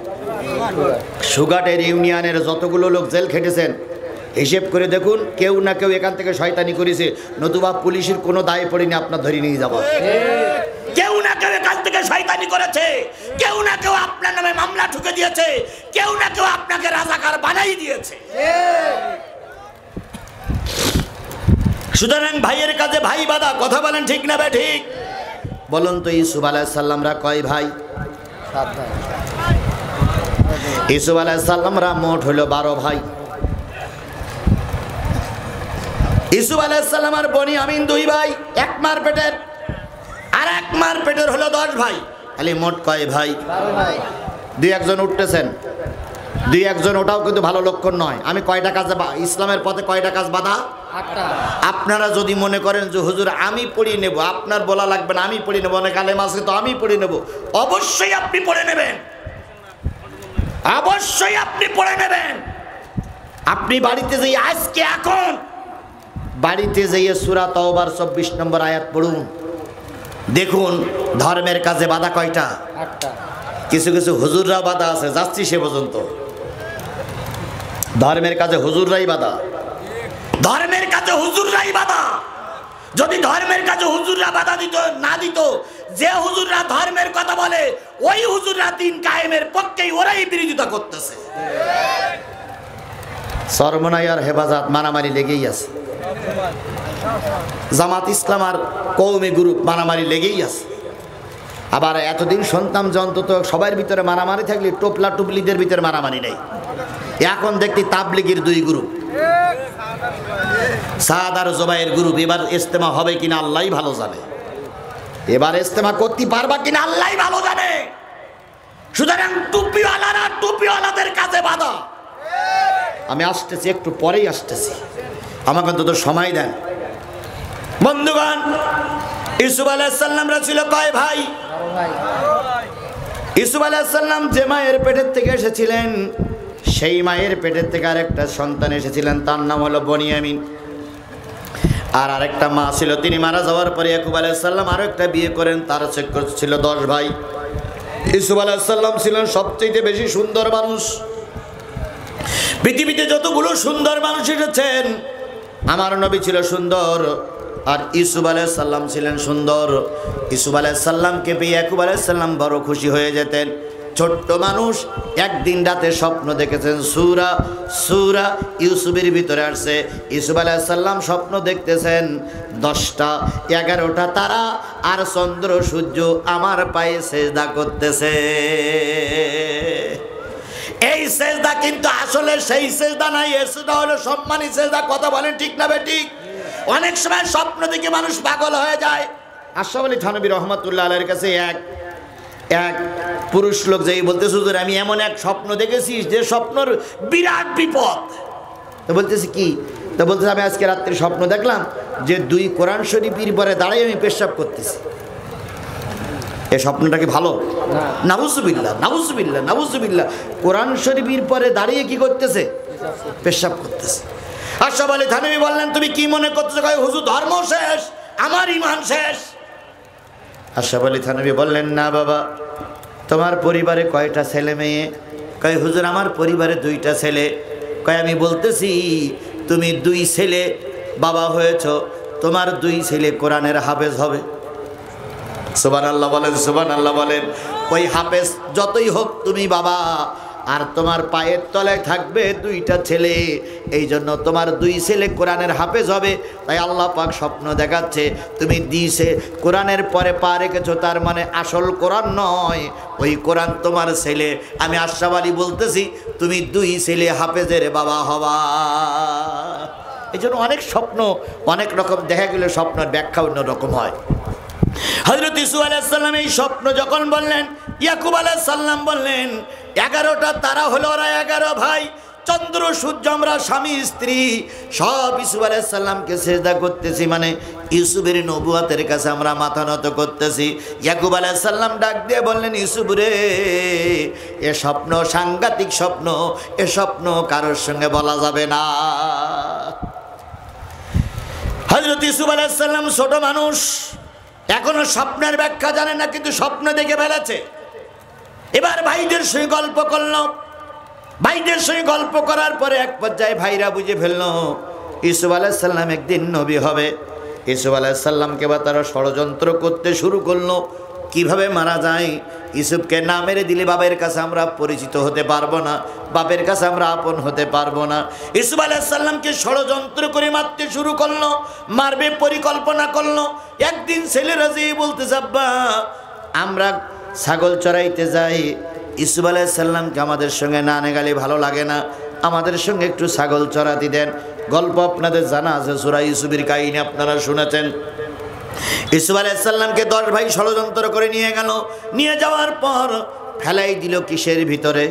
সুঘাটের ইউনিয়নের যতগুলো লোক জেল খেটেছেন, হিসেব করে দেখুন, কেউ না কেউ এখান থেকে শয়তানি করেছে, নতুবা পুলিশের কোনো দায় পড়েনি আপনার ধরে নিয়ে যাবো। কেউ না কেউ এখান থেকে শয়তানি করেছে, কেউ না কেউ আপনার নামে মামলা ঠুকে দিয়েছে, কেউ না কেউ আপনাকে রাজাকার বানাই দিয়েছে। সুতরাং ভাইয়ের কাছে ভাই বাধা। কথা বলেন ঠিক না বে ঠিক? বলুন তো, ইউসুফ আলাইহিস সালামরা কয় ভাই? 7 ভাই। ইউসুফ আলাইহিস সালামরা মোট হলো 12 ভাই। ইউসুফ আলাইহিস সালামের বনিয়ামিন 2 ভাই, এক মার পেটের, আর এক মার পেটের হলো 10 ভাই। খালি মোট কয় ভাই? 12 ভাই। 2-1 উঠতেছেন, 2-1 ওটাও কিন্তু ভালো লক্ষণ নয়। আমি কয়টা কাজে ইসলামের পথে কয়টা কাজ বাধা? আপনারা যদি মনে করেন যে হুজুর আমি পড়িয়ে নেব, আপনার বলা লাগবে না, আমি পড়িয়ে নেব, অনেক আলেম আছে তো আমি পড়িয়ে নেব, অবশ্যই আপনি পড়ে নেবেন, অবশ্যই আপনি পড়ে নেবেন। আপনি বাড়িতে যাই আজকে এখন বাড়িতে যাইয়ে সূরা তাওবার 24 নম্বর আয়াত পড়ুন, দেখুন ধর্মের কাজে বাধা কয়টা? কিছু কিছু হুজুররা বাধা আছে, যাচ্ছি সে পর্যন্ত। ধর্মের কাজে হুজুররাই বাধা, ধর্মের কাজে হুজুররাই বাধা। যদি ধর্মের কাজে হুজুররা বাধা দিত না দিত, যে হুজুররা ধর্মের কথা বলে ওই হুজুররা দিন কায়েমের পক্ষেই ওরাই বিরোধিতা করতেছে। সরমনাই আর হেফাজত মারামারি লেগেই আছে, জামাত ইসলাম আর কওমি গ্রুপ মারামারি লেগেই আছে। আবার এতদিন শুনতাম যে অন্তত সবার ভিতরে মারামারি থাকলে টোপলা টুপলিদের ভিতরে মারামারি নেই। এখন দেখতে তাবলিগের দুই গ্রুপ, সাদ আর জুবাইর গ্রুপ। এবার ইজতেমা হবে কিনা আল্লাহই ভালো জানে, এবার ইজতেমা করতে পারবা কিনা আল্লাহই ভালো জানে। সুতরাং টুপিওয়ালারা টুপিওয়ালাদের কাছে বাধা। আমি আসতেছি, একটু পরেই আসতেছি, আমাকে অন্তত সময় দেন। বন্ধুগণ, ইউসুফ আলাইহিস সালামরা ছিল কয় ভাই? ইউসুফ আলাইহিস সালাম যে মায়ের পেটের থেকে এসেছিলেন, সেই মায়ের পেটের থেকে আরেকটা সন্তান এসেছিলেন, তার নাম হলো বনিয়ামিন। আর আরেকটা মা ছিল, তিনি মারা যাওয়ার পরে ইয়াকুব আলাইহিস সালাম আরো একটা বিয়ে করেন, তার ছিল 10 ভাই। ইউসুফ আলাইহিস সালাম ছিলেন সবচেয়ে বেশি সুন্দর মানুষ। পৃথিবীতে যতগুলো সুন্দর মানুষ এসেছেন, আমার নবী ছিল সুন্দর, আর ইউসুফ আলাইহিস সালাম ছিলেন সুন্দর। ইউসুফ আলাইহিস সালামকে পেয়ে ইয়াকুব আলাইহিস সালাম বড় খুশি হয়ে যেতেন। ছোট্ট মানুষ একদিন রাতে স্বপ্ন দেখেছেন, সূরা ইউসুফের ভিতরে আসছে। ইউসুফ আলাইহিস সালাম স্বপ্ন দেখতেছেন 10টা 11টা তারা আর চন্দ্র সূর্য আমার পায়ে সেজদা করতেছে। এই সেজদা কিন্তু আসলে সেই সেজদা নাই, এই সেজদা হলো সম্মানী সেজদা। কথা বলেন ঠিক না বেঠিক? অনেক সময় স্বপ্ন দেখে মানুষ পাগল হয়ে যায়। আশরাফ আলী থানভী রহমাতুল্লাহ আলাইহির কাছে এক পুরুষ লোক যাই বলতেছে, হুজুর আমি এমন এক স্বপ্ন দেখেছি যে স্বপ্নর বিরাট বিপদ। তো বলতেছি কি? তো বলতেছে আমি আজকে রাত্রে স্বপ্ন দেখলাম যে 2 কোরআন শরীফের পরে দাঁড়িয়ে আমি পেশাব করতেছি। এই স্বপ্নটা কি ভালো? নাউজুবিল্লাহ, নাউজুবিল্লাহ, নাউজুবিল্লাহ। কোরআন শরীফের পরে দাঁড়িয়ে কি করতেছে? পেশাব করতেছে। আশরাফ আলী থানভী বললেন, তুমি কি মনে করতেছো? কয় হুজুর ধর্ম শেষ, আমার ঈমান শেষ। আশরাফ আলী থানভী বললেন, না বাবা, তোমার পরিবারে কয়টা ছেলে মেয়ে? কয় হুজুর আমার পরিবারে 2টা ছেলে। কয় আমি বলতেছি তুমি 2 ছেলে বাবা হয়েছো, তোমার 2 ছেলে কোরআনের হাফেজ হবে। সুবহানাল্লাহ বলেন, সুবহানাল্লাহ বলেন। ওই হাফেজ যতই হোক তুমি বাবা, আর তোমার পায়ের তলায় থাকবে 2টা ছেলে, এই জন্য তোমার 2 ছেলে কোরআনের হাফেজ হবে। তাই আল্লাহ পাক স্বপ্ন দেখাচ্ছে তুমি দিছে কোরআনের পরে পা রেখেছো, তার মানে আসল কোরআন নয়, ওই কোরআন তোমার ছেলে। আমি আশরাফ আলী বলতেছি তুমি 2 ছেলে হাফেজের বাবা হবা। এই জন্য অনেক স্বপ্ন অনেক রকম দেখা গেলে স্বপ্নের ব্যাখ্যা অন্য রকম হয়। হযরত ইউসুফ আলাইহিস সালাম এই স্বপ্ন যখন বললেন, ইয়াকুব আলাইহিস সালাম বললেন 11টা তারা হলো, ওরা 11 ভাই, চন্দ্র সূর্য আমরা স্বামী স্ত্রী সব ইউসুফ আলাইহিস সালামকে সিজদা করতেছি, মানে ইউসুফের নবুয়তের কাছে আমরা মাথা নত করতেছি। ইয়াকুব আলাইহিস সালাম ডাক দিয়ে বললেন, ইউসুফ রে, এ স্বপ্ন সাংঘাতিক স্বপ্ন, এ স্বপ্ন কারোর সঙ্গে বলা যাবে না। হযরত ইউসুফ আলাইহিস সালাম ছোট মানুষ, এখনো স্বপ্নের ব্যাখ্যা জানে না, কিন্তু স্বপ্ন দেখে ফেলেছে। এবার ভাইদের সঙ্গে গল্প করলো, ভাইদের সঙ্গে গল্প করার পরে এক পর্যায়ে ভাইরা বুঝে ফেললো ইউসুফ আলাইহিস সালাম একদিন নবী হবে। ইউসুফ আলাইহিস সালামকে বা তারা ষড়যন্ত্র করতে শুরু করলো, কিভাবে মারা যায়। ইউসুফকে না মেরে দিলে বাবার কাছে আমরা পরিচিত হতে পারবো না, বাপের কাছে আমরা আপন হতে পারবো না। ইউসুফ আলাইহিস সালামকে ষড়যন্ত্র করে মারতে শুরু করলো, মারবে পরিকল্পনা করলো। একদিন ছেলেরা যেয়ে বলতেছে, আব্বা আমরা ছাগল চড়াইতে যাই, ইউসুফ আলাইহিস সালামকে আমাদের সঙ্গে না নেগালে ভালো লাগে না, আমাদের সঙ্গে একটু ছাগল চড়াতে দেন। গল্প আপনাদের জানা আছে, সূরা ইউসুফের কাহিনী আপনারা শুনেছেন। ইউসুফ আলাইহিস সালামকে 10 ভাই ষড়যন্ত্র করে নিয়ে গেল, নিয়ে যাওয়ার পর ফেলাই দিল কিসের ভিতরে?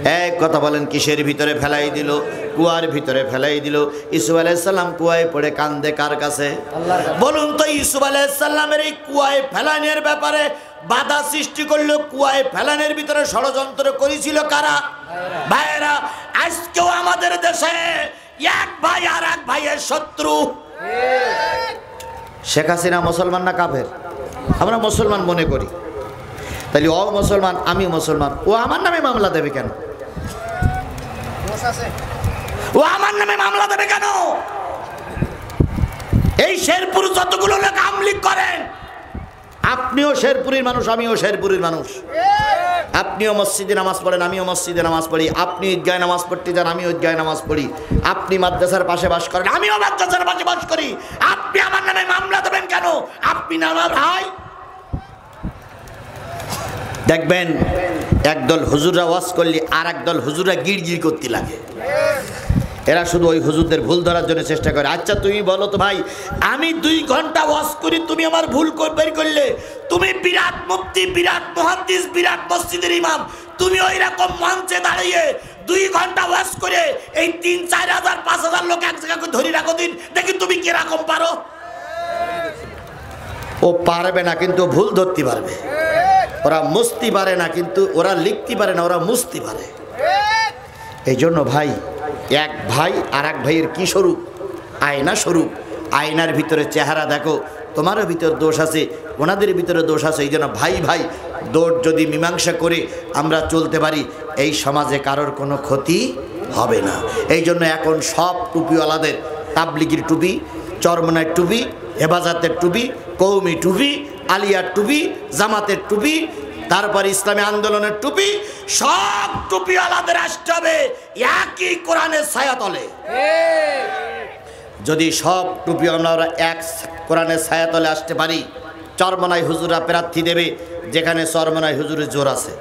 এক কথা বলেন, কিসের ভিতরে ফেলাই দিল? কুয়ার ভিতরে ফেলাই দিল। ইউসুফ আলাইহিস সালাম কুয়ায় পড়ে কান্দে কার কাছে? বলুন তো, ইউসুফ আলাইহিস সালামের এই কুয়ায় ফেলানোর ব্যাপারে বাধা সৃষ্টি করলো, কুয়ায় ফেলানোর ভিতরে ষড়যন্ত্র করেছিল কারা? ভাইয়েরা, আজকেও আমাদের দেশে এক ভাই আর এক ভাইয়ের শত্রু। শেখ হাসিনা মুসলমান না কাফের? আমরা মুসলমান মনে করি, তাহলে ও মুসলমান, আমি মুসলমান, ও আমার নামে মামলা দেবে কেন? ও আমার নামে মামলা দেবে কেন? এই শেরপুর যতগুলো লোক আমলিক করেন, আপনিও শেরপুরের মানুষ, আমিও শেরপুরের মানুষ। আপনিও মসজিদে নামাজ পড়েন, আমিও মসজিদে নামাজ পড়ি। আপনি ঈদগাহে নামাজ পড়তে যান, আমিও ঈদগাহে নামাজ পড়ি। আপনি মাদ্রাসার পাশে বাস করেন, আমিও মাদ্রাসার পাশে বাস করি। আপনি আমার নামে মামলা দেবেন কেন? আপনি না আমার ভাই। দেখবেন একদল হুজুররা ওয়াজ করলে আর একদল হুজুররা গিড়গিড় করতে লাগে। এরা শুধু ওই হুজুরদের ভুল ধরার জন্য চেষ্টা করে। আচ্ছা তুমি বলো তো ভাই, আমি 2 ঘন্টা ওয়াজ করি, তুমি আমার ভুল বের করলে, তুমি বিরাট মুফতি, বিরাট মুহাদ্দিস, বিরাট মসজিদের ইমাম, তুমি ওই রকম মঞ্চে দাঁড়িয়ে 2 ঘন্টা ওয়াজ করে এই 3-4 হাজার 5 হাজার লোক এক জায়গায় ধরে রাখো দিন, দেখি তুমি কিরকম পারো। ও পারবে না, কিন্তু ভুল ধরতে পারবে। ওরা মুছতে পারে না, কিন্তু ওরা লিখতে পারে না, ওরা মুছতে পারে। এই জন্য ভাই, এক ভাই আর এক ভাইয়ের কি স্বরূপ? আয়না স্বরূপ। আয়নার ভিতরে চেহারা দেখো, তোমারও ভিতরে দোষ আছে, ওনাদের ভিতরে দোষ আছে। এই জন্য ভাই ভাই দোষ যদি মীমাংসা করে আমরা চলতে পারি, এই সমাজে কারোর কোনো ক্ষতি হবে না। এই জন্য এখন সব টুপিওয়ালাদের, তাবলিগির টুপি, চরমনার টুপি, হেফাজতের টুপি, কৌমি টুপি, আলিয়ার টুপি, জামাতের টুপি, তারপর ইসলামী আন্দোলনের টুপি, সব টুপিওয়ালাদের আসতে হবে একই কোরআনের ছায়াতলে। যদি সব টুপিওয়ালারা এক কোরআনের ছায়াতলে আসতে পারি, চরমনাই হুজুরা প্রার্থী দেবে যেখানে চরমনাই হুজুরের জোর আছে।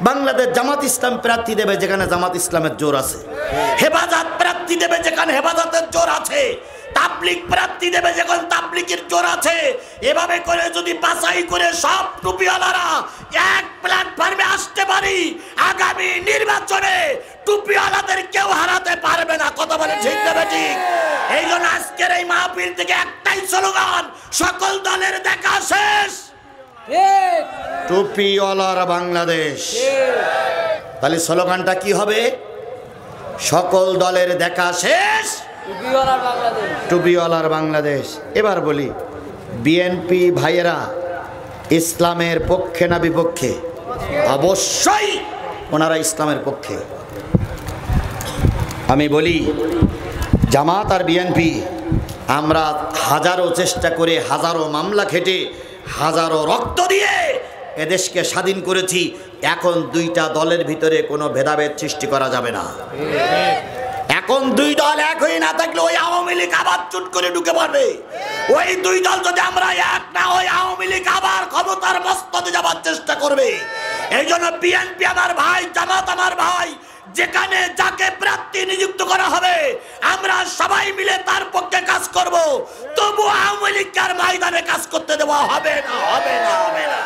বাংলাদেশ জামাত ইসলাম প্রার্থী দেবে যেখানে জামাত ইসলামের জোর আছে। হেফাজত প্রার্থী দেবে যেখানে হেফাজতের জোর আছে। তাবলিগ প্রার্থী দেবে যখন তাবলিগের জোর আছে। এভাবে করে যদি বাছাই করে সব টুপিওয়ালারা এক প্ল্যাটফর্মে আসতে পারি, আগামী নির্বাচনে টুপিওয়ালাদের কেউ হারাতে পারবে না। কথা বলে ঠিক দেবে ঠিক? এই জন্য আজকের এই মাহফিল থেকে একটাই স্লোগান, সকল দলের দেখা শেষ, টুপিওয়ালার বাংলাদেশ। তাহলে স্লোগানটা কি হবে? সকল দলের দেখা শেষ, টুপিওয়ালার বাংলাদেশ। এবার বলি, বিএনপি ভাইয়েরা ইসলামের পক্ষে না বিপক্ষে? অবশ্যই ওনারা ইসলামের পক্ষে। আমি বলি, জামাত আর বিএনপি, আমরা হাজারো চেষ্টা করে, হাজারো মামলা খেটে, হাজারো রক্ত দিয়ে এদেশকে স্বাধীন করেছি। এখন 2টা দলের ভিতরে কোনো ভেদাভেদ সৃষ্টি করা যাবে না। এখন 2 দল এক হয়ে না থাকলে ওই আওয়ামী লীগ আবার চুট করে ঢুকে পড়বে। ওই 2 দল যদি আমরা এক না, ওই আওয়ামী লীগ আবার ক্ষমতার মস্তদে যাবার চেষ্টা করবে। এই জন্য বিএনপি আমার ভাই, জামাত আমার ভাই, যেখানে যাকে প্রার্থী নিযুক্ত করা হবে আমরা সবাই মিলে তার পক্ষে কাজ করব। তবু আওয়ামী লীগের ময়দানে কাজ করতে দেওয়া হবে না, হবে না, হবে না।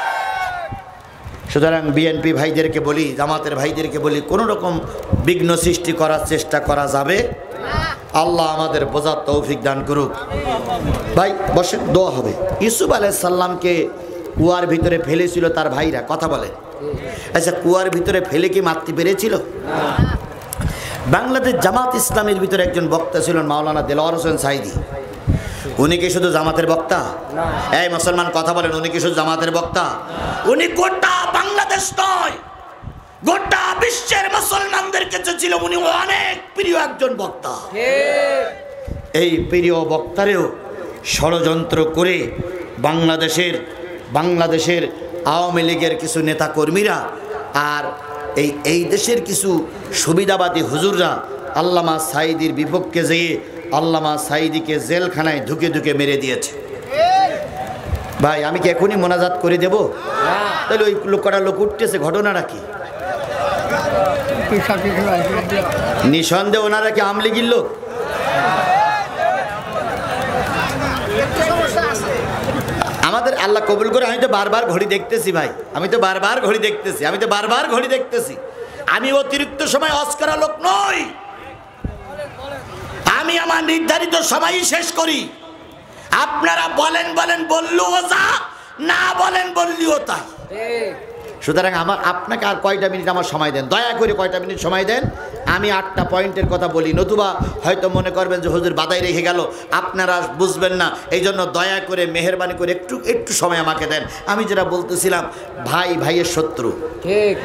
সুতরাং বিএনপি ভাইদেরকে বলি, জামাতের ভাইদেরকে বলি, কোনো রকম বিঘ্ন সৃষ্টি করার চেষ্টা করা যাবে না। আল্লাহ আমাদের বোঝার তৌফিক দান করুক। ভাই বসে, দোয়া হবে। ইউসুফ আলাইহিস সালামকে কুয়ার ভিতরে ফেলেছিল তার ভাইরা, কথা বলে। আচ্ছা, কুয়ার ভিতরে ফেলে কি মারতে পেরেছিল? বাংলাদেশ জামাত ইসলামের ভিতরে একজন বক্তা ছিলেন মাওলানা দেলোয়ার হোসেন সাইদি। উনি কি শুধু জামাতের বক্তা? এই মুসলমান কথা বলেন, উনি কি শুধু জামাতের বক্তা? উনি গোটা বাংলাদেশ নয়, গোটা বিশ্বের মুসলমানদের কাছে ছিল উনি অনেক প্রিয় একজন বক্তা। এই প্রিয় বক্তারেও ষড়যন্ত্র করে বাংলাদেশের আওয়ামী লীগের কিছু নেতা কর্মীরা আর এই দেশের কিছু সুবিধাবাদী হুজুররা আল্লামা সাইদির বিপক্ষে যেয়ে আল্লামা সাইদিকে জেলখানায় ঢুকে ঢুকে মেরে দিয়েছে। ভাই আমি কি এখনই মোনাজাত করে দেব? তাহলে ওই কটা লোক উঠতেছে, ঘটনাটা কি? নিঃসন্দেহে ওনারা কি আওয়ামী লীগের লোক? আমাদের আল্লাহ কবুল করে। আমি তো বারবার ঘড়ি দেখতেছি ভাই, আমি তো বারবার ঘড়ি দেখতেছি। আমি অতিরিক্ত সময় হজ করা লোক নই, আমি আমার নির্ধারিত সময়ই শেষ করি। আপনারা বলেন বলেন বললেও যা, না বলেন বললেও তাই। সুতরাং আপনাকে আর কয়টা মিনিট আমার সময় দেন, দয়া করে কয়টা মিনিট সময় দেন, আমি 8টা পয়েন্টের কথা বলি। নতুবা হয়তো মনে করবেন যে হুজুর বাদাই রেখে গেল, আপনারা বুঝবেন না। এই জন্য দয়া করে মেহেরবানি করে একটু সময় আমাকে দেন। আমি যেটা বলতেছিলাম, ভাই ভাইয়ের শত্রু, ঠিক।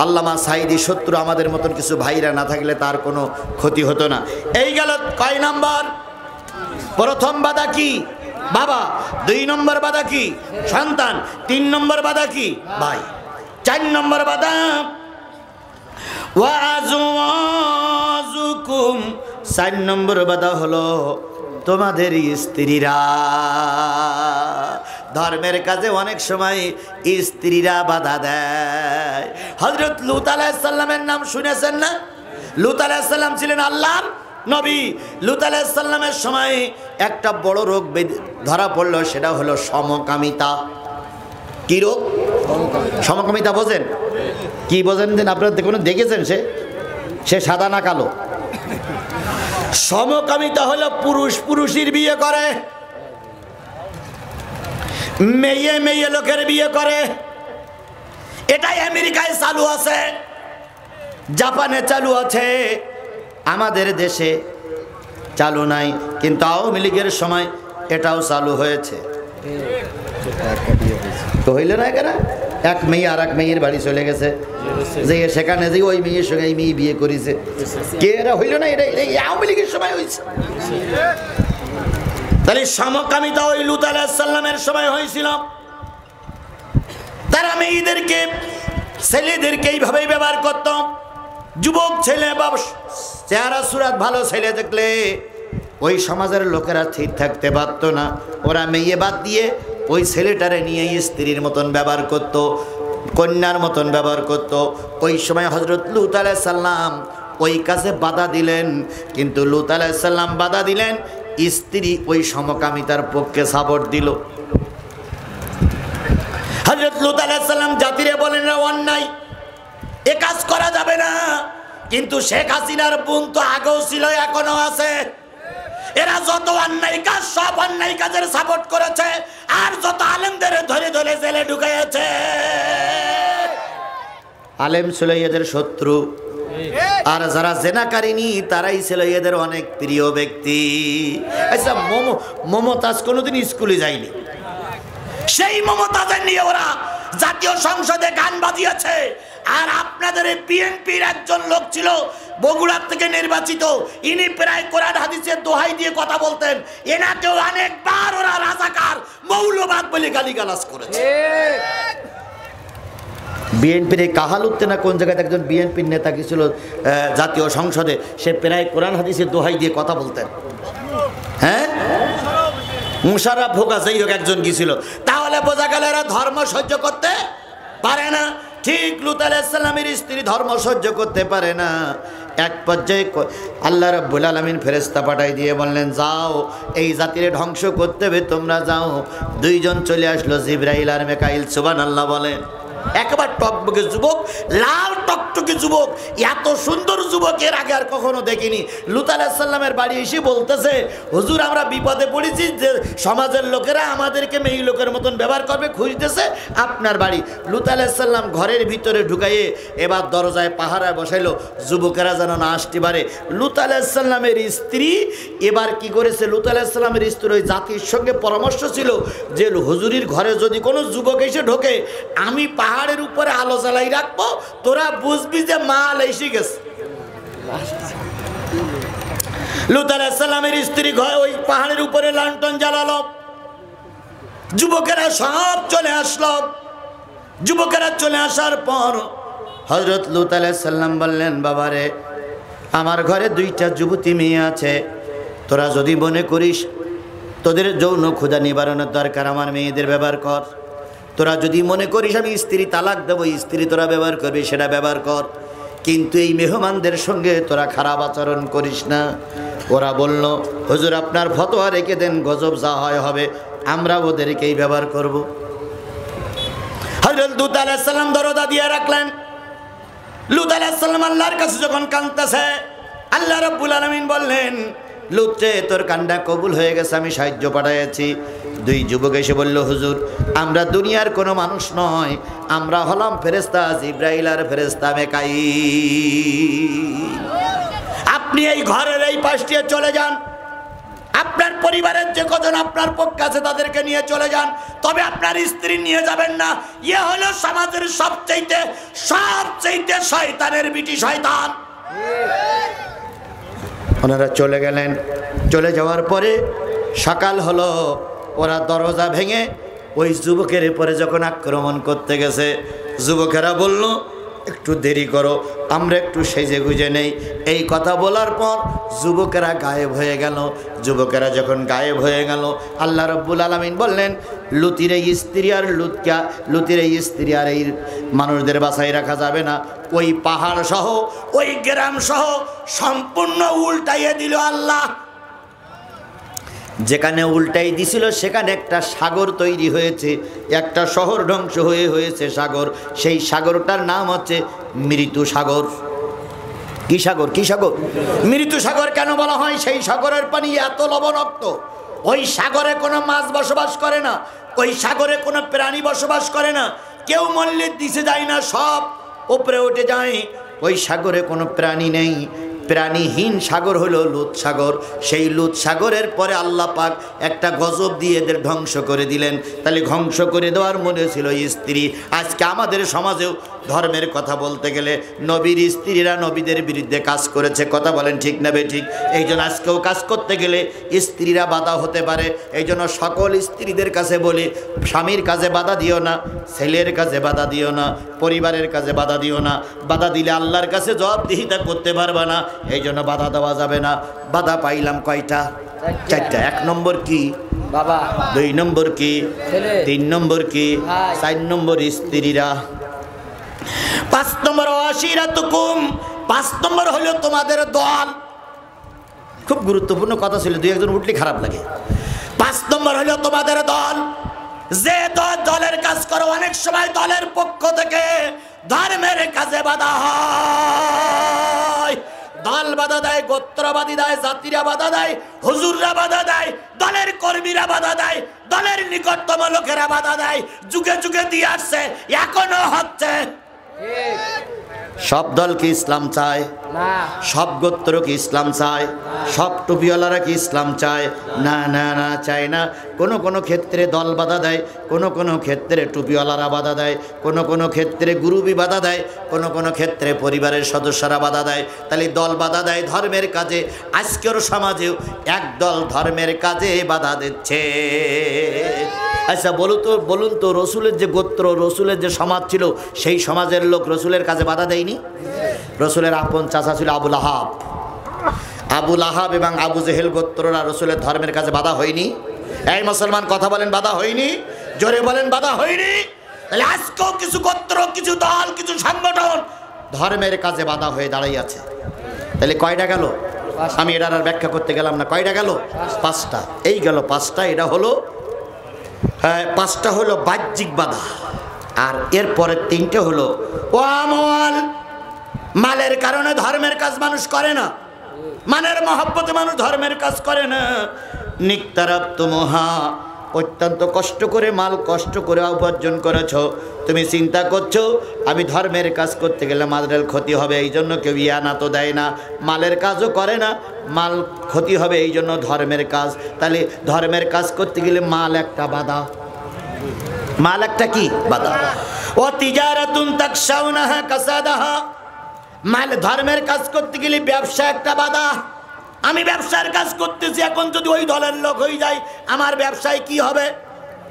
আল্লামা সাঈদী, শত্রু আমাদের মতন কিছু ভাইরা না থাকলে তার কোনো ক্ষতি হতো না। এই গেল কয় নাম্বার? প্রথম বাধা কি? বাবা। 2 নম্বর বাধা কি? সন্তান। 3 নম্বর বাধা কি? ভাই। 4 নম্বর বাধা ওয়াজওয়াজুকুম, 4 নম্বর বাধা হলো তোমাদের স্ত্রীরা। ধর্মের কাজে অনেক সময় স্ত্রীরা বাধা দেয়। হযরত লূত আলাইহিস সালামের নাম শুনেছেন না? লূত আলাইহিস সালাম ছিলেন আল্লাহর নবী। লূত আলাইহিস সালামের সময় একটা বড় রোগ ধরা পড়লো, সেটা হলো সমকামিতা। কি রোগ? সমকামিতা। বোঝেন কি? বোঝেন দেন আপনারা কোনো দেখেছেন? সে সাদা না কালো? সমকামিতা হলো পুরুষ পুরুষের বিয়ে করে, মেয়ে মেয়ে লোকের বিয়ে করে। এটাই আমেরিকায় চালু আছে, জাপানে চালু আছে, আমাদের দেশে চালু নাই। কিন্তু আওয়ামী লীগের সময় এটাও চালু হয়েছে। তো হইল না কেন? এক মেয়ে আর এক মেয়ের বাড়ি চলে গেছে, যে সেখানে যে ওই মেয়ের সঙ্গে এই মেয়ে বিয়ে করেছে। কে এরা? হইল না? এটা আওয়ামী লীগের সময় হয়েছে। তাহলে সমকামিতা ওই লূত আলাইহিস সালামের সময় হয়েছিল। তারা মেয়েদেরকে, ছেলেদেরকে এইভাবেই ব্যবহার করত। যুবক ছেলে বা চেহারা সুরাত ভালো ছেলে দেখলে ওই সমাজের লোকেরা ঠিক থাকতে পারত না। ওরা মেয়ে বাদ দিয়ে ওই ছেলেটারে নিয়ে স্ত্রীর মতন ব্যবহার করত, কন্যার মতন ব্যবহার করত। ওই সময় হযরত লূত আলাইহিস সালাম ওই কাজে বাধা দিলেন। কিন্তু লূত আলাইহিস সালাম বাধা দিলেন, স্ত্রী ওই সমকামিতার পক্ষে সাপোর্ট দিল। হযরত লূত আলাইহিস সালাম জাতিরে বলেন, না অন্যায়, এ কাজ করা যাবে না। কিন্তু শেখ হাসিনার বোন তো আগেও ছিল, এখনো আছে। এরা যত অন্যায় কাজ, সব অন্যায় কাজের সাপোর্ট করেছে, আর যত আলেমদের ধরে ধরে জেলে ঢুকাইছে, আলেম ছিল এদের শত্রু। আর যারা জেনাকারিনী তারাই ছিল এদের অনেক প্রিয় ব্যক্তি। আচ্ছা, মমতাজ কোনোদিন স্কুলে যায়নি, সেই মমতাজের নিয়ে ওরা জাতীয় সংসদে গান বাজিয়েছে। আর আপনাদের বিএনপির একজন লোক ছিল বগুড়া থেকে নির্বাচিত, ইনি প্রায় কোরআন হাদিসের দোহাই দিয়ে কথা বলতেন। এনাকেও অনেকবার ওরা রাজাকার, মৌলবাদ বলে গালিগালাজ করেছে। বিএনপির এই কাহালুত্তে না কোন জায়গায় একজন বিএনপির নেতা গেছিল জাতীয় সংসদে, সে প্রায় কোরআন হাদিসের দোহাই দিয়ে কথা বলতেন। হ্যাঁ, মুশাররফ ভোগা যাই হোক একজন গিয়েছিল। তাহলে বোঝা গেল এরা ধর্ম সহ্য করতে পারে না। ঠিক লূত আলাইহিস সালামের স্ত্রী ধর্ম সহ্য করতে পারে না। এক পর্যায়ে আল্লাহ রাব্বুল আলামিন ফেরেশতা পাঠাই দিয়ে বললেন, যাও এই জাতিরে ধ্বংস করতে হবে, তোমরা যাও। 2 জন চলে আসলো, জিবরাইল আর মিকাইল। সুবহানাল্লাহ বলেন। একবার টকবকে যুবক, লাল টকটকে যুবক, এত সুন্দর যুবক এর আগে আর কখনো দেখিনি। লূত আলাইহিস সালামের বাড়ি এসে বলতেছে, হুজুর আমরা বিপদে পড়েছি, যে সমাজের লোকেরা আমাদেরকে মেয়ে লোকের মতন ব্যবহার করবে, খুঁজতেছে আপনার বাড়ি। লূত আলাইহিস সালাম ঘরের ভিতরে ঢুকাইয়ে এবার দরজায় পাহারায় বসাইলো, যুবকেরা যেন না আসতে পারে। লূত আলাইহিস সালামের স্ত্রী এবার কি করেছে, লূত আলাইহিস সালামের স্ত্রী ওই জাতির সঙ্গে পরামর্শ ছিল যে হুজুরির ঘরে যদি কোনো যুবক এসে ঢোকে, আমি পাহাড়ের উপরে আলো জ্বালাই রাখবো, তোরা বুঝবি যে মাল এসে গেছে। লূত আলাইহিস সালামের স্ত্রী ওই পাহাড়ের উপরে লণ্ঠন জ্বালালো, যুবকেরা সব চলে আসলো। যুবকেরা চলে আসার পর হযরত লূত আলাইহিস সালাম বললেন, বাবারে আমার ঘরে 2টা যুবতী মেয়ে আছে, তোরা যদি মনে করিস তোদের যৌন ক্ষুধা নিবারণের দরকার, আমার মেয়েদের ব্যবহার কর। তোরা যদি মনে করিস আমি স্ত্রী তালাক দেবো, স্ত্রী তোরা ব্যবহার করবি, সেটা ব্যবহার কর, কিন্তু এই মেহমানদের সঙ্গে তোরা খারাপ আচরণ করিস না। ওরা বলল, হুজুর আপনার ফতোয়া রেখে দেন, গজব যা হয় হবে, আমরা ওদেরকেই ব্যবহার করব। হযরত লূত আলাইহিস সালাম দরজা দিয়ে রাখলেন। লূত আলাইহিস সালাম আল্লাহর কাছে যখন কাঁদতেছে, আল্লাহ রাব্বুল আলামিন বললেন, লূত রে, তোর কান্না কবুল হয়ে গেছে, আমি সাহায্য পাঠাইছি। দুই যুবক এসে বলল, হুজুর, আমরা দুনিয়ার কোনো মানুষ নয়, আমরা হলাম ফেরেশতা, জিবরাইল আর ফেরেশতা মিকাঈল। আপনি এই ঘরের এই পাশ দিয়ে চলে যান, আপনার পরিবারের যে কজন আপনার পক্ষ আছে তাদেরকে নিয়ে চলে যান, তবে আপনার স্ত্রী নিয়ে যাবেন না। ইয়ে হলো সমাজের সবচেয়ে শয়তানের বিটি, শয়তান। ওনারা চলে গেলেন। চলে যাওয়ার পরে সকাল হলো, ওরা দরজা ভেঙে ওই যুবকের উপরে যখন আক্রমণ করতে গেছে, যুবকেরা বলল, একটু দেরি করো, আমরা একটু সেজে গুজে নেই। এই কথা বলার পর যুবকেরা গায়েব হয়ে গেল। যুবকেরা যখন গায়েব হয়ে গেল, আল্লাহ রাব্বুল আলামিন বললেন, লুতির এই স্ত্রী আর লুতির এই স্ত্রী আর এই মানুষদের বাঁচাই রাখা যাবে না। ওই পাহাড় সহ, ওই গ্রাম সহ সম্পূর্ণ উল্টাইয়ে দিল আল্লাহ। যেখানে উল্টাই দিছিল সেখানে একটা সাগর তৈরি হয়েছে, একটা শহর ধ্বংস হয়েছে সাগর। সেই সাগরটার নাম হচ্ছে মৃত্যু সাগর। কি সাগর? কি সাগর? মৃত্যু সাগর কেন বলা হয়? সেই সাগরের পানি এত লবণাক্ত, ওই সাগরে কোনো মাছ বসবাস করে না, ওই সাগরে কোনো প্রাণী বসবাস করে না, কেউ মল্লির দিশে যায় না, সব উপরে উঠে যায়। ওই সাগরে কোনো প্রাণী নেই, প্রাণীহীন সাগর হলো লুত সাগর। সেই লুত সাগরের পরে আল্লাহ পাক একটা গজব দিয়ে এদের ধ্বংস করে দিলেন। তাহলে ধ্বংস করে দেওয়ার মনে ছিল স্ত্রী। আজকে আমাদের সমাজেও ধর্মের কথা বলতে গেলে নবীর স্ত্রীরা নবীদের বিরুদ্ধে কাজ করেছে, কথা বলেন ঠিক না বেঠিক? এই জন্য আজকেও কাজ করতে গেলে স্ত্রীরা বাধা হতে পারে। এই জন্য সকল স্ত্রীদের কাছে বলি, স্বামীর কাজে বাধা দিও না, ছেলের কাজে বাধা দিও না, পরিবারের কাজে বাধা দিও না। বাধা দিলে আল্লাহর কাছে জবাবদিহিতা করতে পারবে না, এই জন্য বাধা দেওয়া যাবে না। বাধা পাইলাম কয়টা? চারটা। এক নম্বর কি? বাবা। দুই নম্বর কি? তিন নম্বর কি? চার নম্বর স্ত্রীরা। পাঁচ নম্বর আশিরাতুকুম, পাঁচ নম্বর হলো তোমাদের দল। খুব গুরুত্বপূর্ণ কথা ছিল, দুই একজন উঠলে খারাপ লাগে। পাঁচ নম্বর হলো তোমাদের দল। যে দলের কাজ করো, অনেক সময় দলের পক্ষ থেকে ধর্মের কাজে বাধা হয়। দল বাধা দেয়, গোত্রবাদী দেয়, জাতিরা বাধা দেয়, হুজুররা বাধা দেয়, দলের কর্মীরা বাধা দেয়, দলের নিকটতম লোকেরা বাধা দেয়। যুগে যুগে দিয়ে আসছে, এখনো হচ্ছে। সব দল কি ইসলাম চায়? না। সব গোত্র কি ইসলাম চায়? সব টুপিওয়ালারা কি ইসলাম চায়? না না না, চায় না। কোনো কোনো ক্ষেত্রে দল বাধা দেয়, কোনো কোনো ক্ষেত্রে টুপিওয়ালারা বাধা দেয়, কোনো কোনো ক্ষেত্রে গুরুবি বাধা দেয়, কোনো কোনো ক্ষেত্রে পরিবারের সদস্যরা বাধা দেয়। তাহলে দল বাধা দেয় ধর্মের কাজে। আজকের সমাজেও এক দল ধর্মের কাজে বাধা দিচ্ছে। আচ্ছা বলুন তো রসুলের যে গোত্র, রসুলের যে সমাজ ছিল, সেই সমাজের লোক রসুলের কাজে বাধা দেয়নি? রসুলের আপন চাচা ছিল আবুল আহাব। আবুল আহাব এবং আবু জেহেল গোত্ররা রসুলের ধর্মের কাজে বাধা হয়নি? এই মুসলমান কথা বলেন, বাধা হয়নি? জোরে বলেন, বাধা হয়নি? তাহলে আজকেও কিছু গোত্র, কিছু দল, কিছু সংগঠন ধর্মের কাজে বাধা হয়ে দাঁড়াই আছে। তাহলে কয়টা গেল? আমি এটার আর ব্যাখ্যা করতে গেলাম না। কয়টা গেল? পাঁচটা। এই গেল পাঁচটা। এটা হলো পাঁচটা হলো বাহ্যিক বাধা, আর এরপরে তিনটে হলো ও আমল। মালের কারণে ধর্মের কাজ মানুষ করে না, মানের মহব্বতে মানুষ ধর্মের কাজ করে না। নিকতারাব তুমহা, অত্যন্ত কষ্ট করে মাল কষ্ট করে উপার্জন করেছ, তুমি চিন্তা করছো আমি ধর্মের কাজ করতে গেলে মালের ক্ষতি হবে, এই জন্য কেউ ইয়ানা তো দেয় না, মালের কাজও করে না, মাল ক্ষতি হবে এই জন্য ধর্মের কাজ। তাহলে ধর্মের কাজ করতে গেলে মাল একটা বাধা, মাল একটা কি বাধা। ও তিজারাতুন তাকশাউনাহা কাসাদাহা, মাল ধর্মের কাজ করতে গেলে ব্যবসা একটা বাধা। আমি ব্যবসার কাজ করতেছি, এখন যদি ওই দলের লোক হয়ে যায় আমার ব্যবসায় কি হবে?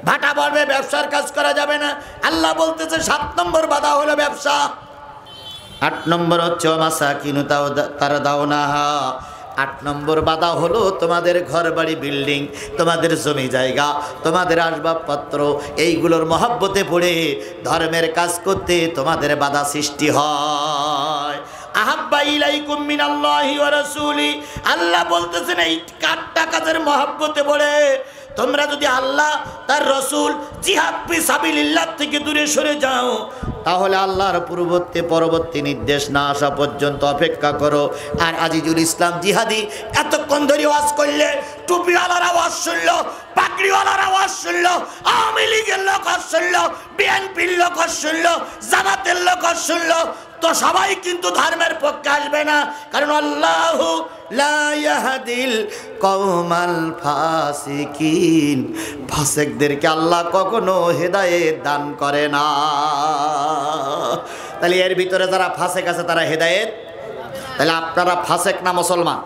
ভাটা পড়বে, ব্যবসার কাজ করা যাবে না। আল্লাহ বলতেছে 7 নম্বর বাধা হলো ব্যবসা। 8 নম্বর হচ্ছে মাসাকিনু তারদাউনাহা, 8 নম্বর বাধা হলো তোমাদের ঘর বাড়ি বিল্ডিং, তোমাদের জমি জায়গা, তোমাদের আসবাবপত্র, এইগুলোর মহব্বতে পড়ে ধর্মের কাজ করতে তোমাদের বাধা সৃষ্টি হয়। আহাব্বা ইলাইকুম মিনাল্লাহি ওয়া রাসূলি, আল্লাহ বলতেছেন এই 8টা কাজের মহব্বতে পড়ে তোমরা যদি আল্লাহ তার রসুল জিহাদ ফি সাবিলিল্লাহ থেকে দূরে সরে যাও, তাহলে আল্লাহর পরবর্তী নির্দেশ না আসা পর্যন্ত অপেক্ষা করো। আর আজিজুল ইসলাম জিহাদি এতক্ষণ ধরে ওয়াজ করলে টুপিওয়ালার আওয়াজ শুনলো, পাগড়িওয়ালার আওয়াজ শুনলো, আওয়ামী লীগের লোক শুনলো, বিএনপির লোক শুনলো, জামাতের লোক শুনলো, তো সবাই কিন্তু ধর্মের পক্ষে আসবে না। কারণ আল্লাহু লা ইয়াহদিল কওমাল ফাসিকিন, ফাসিকদেরকে আল্লাহ কখনো হেদায়েত দান করে না। তাহলে এর ভিতরে যারা ফাসিক আছে তারা হেদায়েত, তাহলে আপনারা ফাসিক না মুসলমান?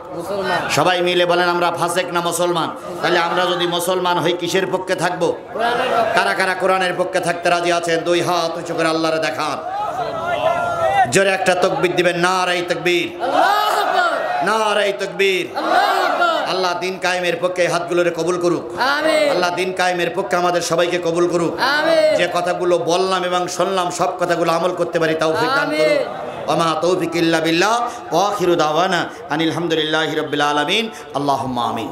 সবাই মিলে বলেন আমরা ফাসিক না মুসলমান? তাহলে আমরা যদি মুসলমান হই কিসের পক্ষে থাকবো? কারা কারা কোরআনের পক্ষে থাকতে রাজি আছেন? দুই হাত উঁচু করে আল্লাহরে দেখান, জোরে একটা তাকবীর দিবেন। নারায়ে তাকবীর, নারায়ে তাকবীর। আল্লাহ দিন কায়েমের পক্ষে হাতগুলোরে কবুল করুক। আল্লাহ দিন কায়েমের পক্ষে আমাদের সবাইকে কবুল করুক। যে কথাগুলো বললাম এবং শুনলাম সব কথাগুলো আমল করতে পারি তৌফিক দান করুক। ওমা তৌফিক ইল্লা বিল্লাহ ওয়া আখিরু দাওয়ানা আনিল হামদুলিল্লাহি রাব্বিল আলামিন। আল্লাহুম্মা আমিন।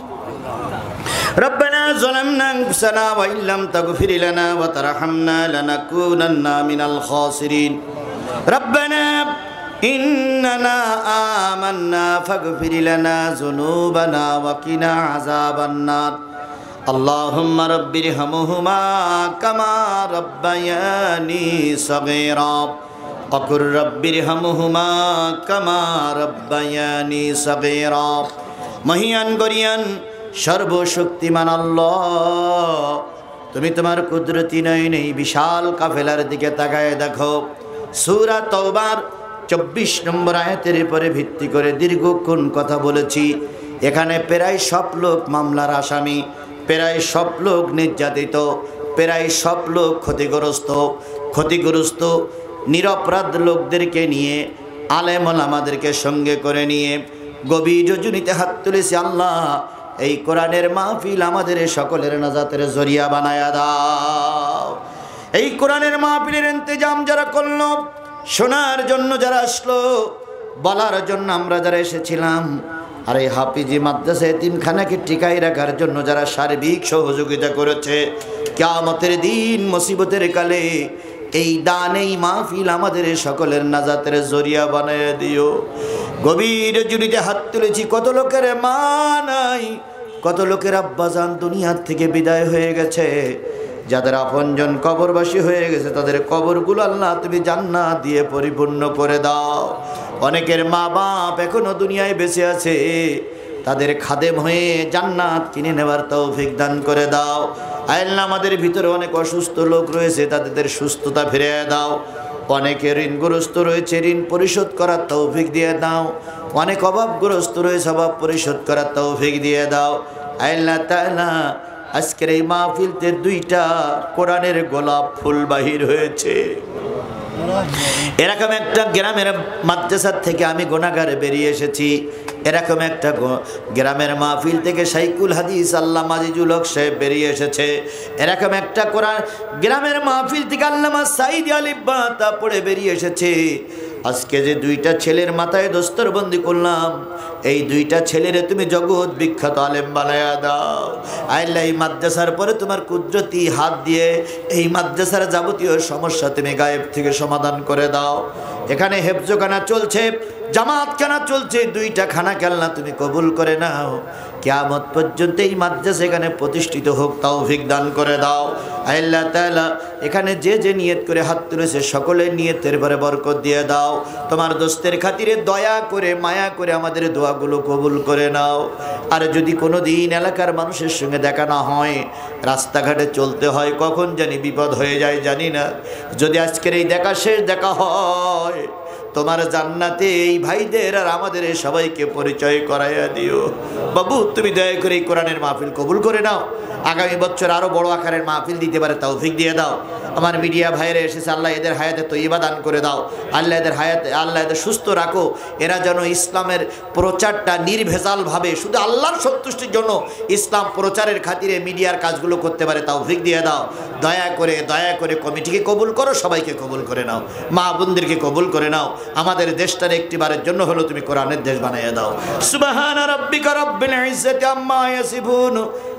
ربنا ظلمنا أنفسنا وإن لم تغفر لنا وترحمنا لنكونن من الخاسرين ربنا إننا آمنا فاغفر لنا ذنوبنا وقنا عذاب النار اللهم رب ارحمهما كما ربياني صغيرا وقل رب ارحمهما كما ربياني صغيرا মহিয়ান গরিয়ান সর্বশক্তিমান আল্লাহ, তুমি তোমার কুদরতি নয়নে বিশাল কাফেলার দিকে তাকায় দেখো। সূরা তাওবার 24 নম্বর আয়াতের উপরে ভিত্তি করে দীর্ঘক্ষণ কথা বলেছি। এখানে প্রায় সব লোক মামলার আসামি, প্রায় সব লোক নির্যাতিত, প্রায় সব লোক ক্ষতিগ্রস্ত নিরপরাধ লোকদেরকে নিয়ে, আলেম ওলামাদেরকে সঙ্গে করে নিয়ে গভীর রজনীতে হাত তুলেছি। আল্লাহ এই কোরআনের মাহফিল আমাদের সকলের নাজাতের জরিয়া বানায়া দাও। এই কোরআনের মাহফিলের ইন্তজাম যারা করলো, শোনার জন্য যারা আসলো, বলার জন্য আমরা যারা এসেছিলাম, আর এই হাফিজি মাদ্রাসা এতিমখানাকে টিকাই রাখার জন্য যারা সার্বিক সহযোগিতা করেছে, কিয়ামতের দিন মুসিবতের কালে এই দান, এই মাহফিল আমাদের সকলের নাজাতের জরিয়া বানায় দিও। গভীর রজনীতে হাত তুলেছি। কত লোকের মা নাই, কত লোকের আব্বাজান দুনিয়ার থেকে বিদায় হয়ে গেছে, যাদের আপনজন কবরবাসী হয়ে গেছে, তাদের কবরগুলো আল্লাহ তুমি জান্নাত দিয়ে পরিপূর্ণ করে দাও। অনেকের মা বাপ এখনো দুনিয়ায় বেঁচে আছে, তাদের খাদেম হয়ে জান্নাত কিনে নেবার তৌফিক দান করে দাও। আল্লাহ আমাদের ভিতরে অনেক অসুস্থ লোক রয়েছে, তাদের সুস্থতা ফিরিয়ে দাও। অনেকে ঋণগ্রস্ত রয়েছে, ঋণ পরিশোধ করার তৌফিক দিয়ে দাও। অনেক অভাবগ্রস্ত রয়েছে, অভাব পরিশোধ করার তৌফিক দিয়ে দাও। আল্লাহ তাআলা আজকের এই মাহফিলতে 2টা কোরআনের গোলাপ ফুল বাহির হয়েছে। এরকম একটা গ্রামের মাদ্রাসার থেকে আমি গুনাহগার বেরিয়ে এসেছি। এরকম একটা গ্রামের মাহফিল থেকে শাইখুল হাদিস আল্লামা আজিজুল হক সাহেব বেরিয়ে এসেছে। এরকম একটা কোরআন গ্রামের মাহফিল থেকে আল্লামা সাঈদ আলিফ বাতা পড়ে বেরিয়ে এসেছে। আজকে যে 2টা ছেলের মাথায় দস্তরবন্দি করলাম, এই 2টা ছেলেরে তুমি জগৎ বিখ্যাত আলেম বানায়া দাও। আল্লাহ এই মাদ্রাসার পরে তোমার কুদরতি হাত দিয়ে এই মাদ্রাসার যাবতীয় সমস্যা তুমি গায়েব থেকে সমাধান করে দাও। এখানে হেফজখানা চলছে, জামাতখানা চলছে, 2টা খানা খেলনা তুমি কবুল করে নাও। কিয়ামত পর্যন্ত এই মাদ্রাসা এখানে প্রতিষ্ঠিত হোক, তৌফিক দান করে দাও। আল্লাহ তাআলা এখানে যে যে নিয়ত করে হাত তুলেছে সকলের নিয়তের পরে বরকত দিয়ে দাও। তোমার দোস্তের খাতিরে দয়া করে মায়া করে আমাদের দোয়াগুলো কবুল করে নাও। আর যদি কোনো দিন এলাকার মানুষের সঙ্গে দেখা না হয়, রাস্তাঘাটে চলতে হয়, কখন জানি বিপদ হয়ে যায় জানি না, যদি আজকের এই দেখা শেষ দেখা হয়, তোমার জান্নাতে এই ভাইদের আর আমাদের সবাইকে পরিচয় করাইয়া দিও। বাবু তুমি দয়া করে এই কোরআনের মাহফিল কবুল করে নাও। আগামী বছর আরো বড় আকারের মাহফিল দিতে পারে তৌফিক দিয়ে দাও। আমার মিডিয়া ভাইরা এসেছে, আল্লাহ এদের হায়াতে তৈয়বা দান করে দাও। আল্লাহ এদের হায়াতে, আল্লাহ এদের সুস্থ রাখো। এরা যেন ইসলামের প্রচারটা নির্ভেজালভাবে শুধু আল্লাহর সন্তুষ্টির জন্য ইসলাম প্রচারের খাতিরে মিডিয়ার কাজগুলো করতে পারে তৌফিক দিয়ে দাও। দয়া করে কমিটিকে কবুল করো, সবাইকে কবুল করে নাও, মা বোনদেরকে কবুল করে নাও। আমাদের দেশটার একটিবারের জন্য হলো তুমি কোরআনের দেশ বানাইয়া দাও। সুবহান রাব্বিকা রাব্বিল ইজ্জাতি আম্মা ইয়াসিফুন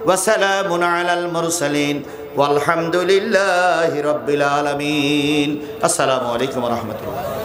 ওয়া সালামুন আলাল মুরসালিন ওয়ালহামদুলিল্লাহি রাব্বিল আলামিন। আসসালামু আলাইকুম ওয়া রাহমাতুল্লাহ।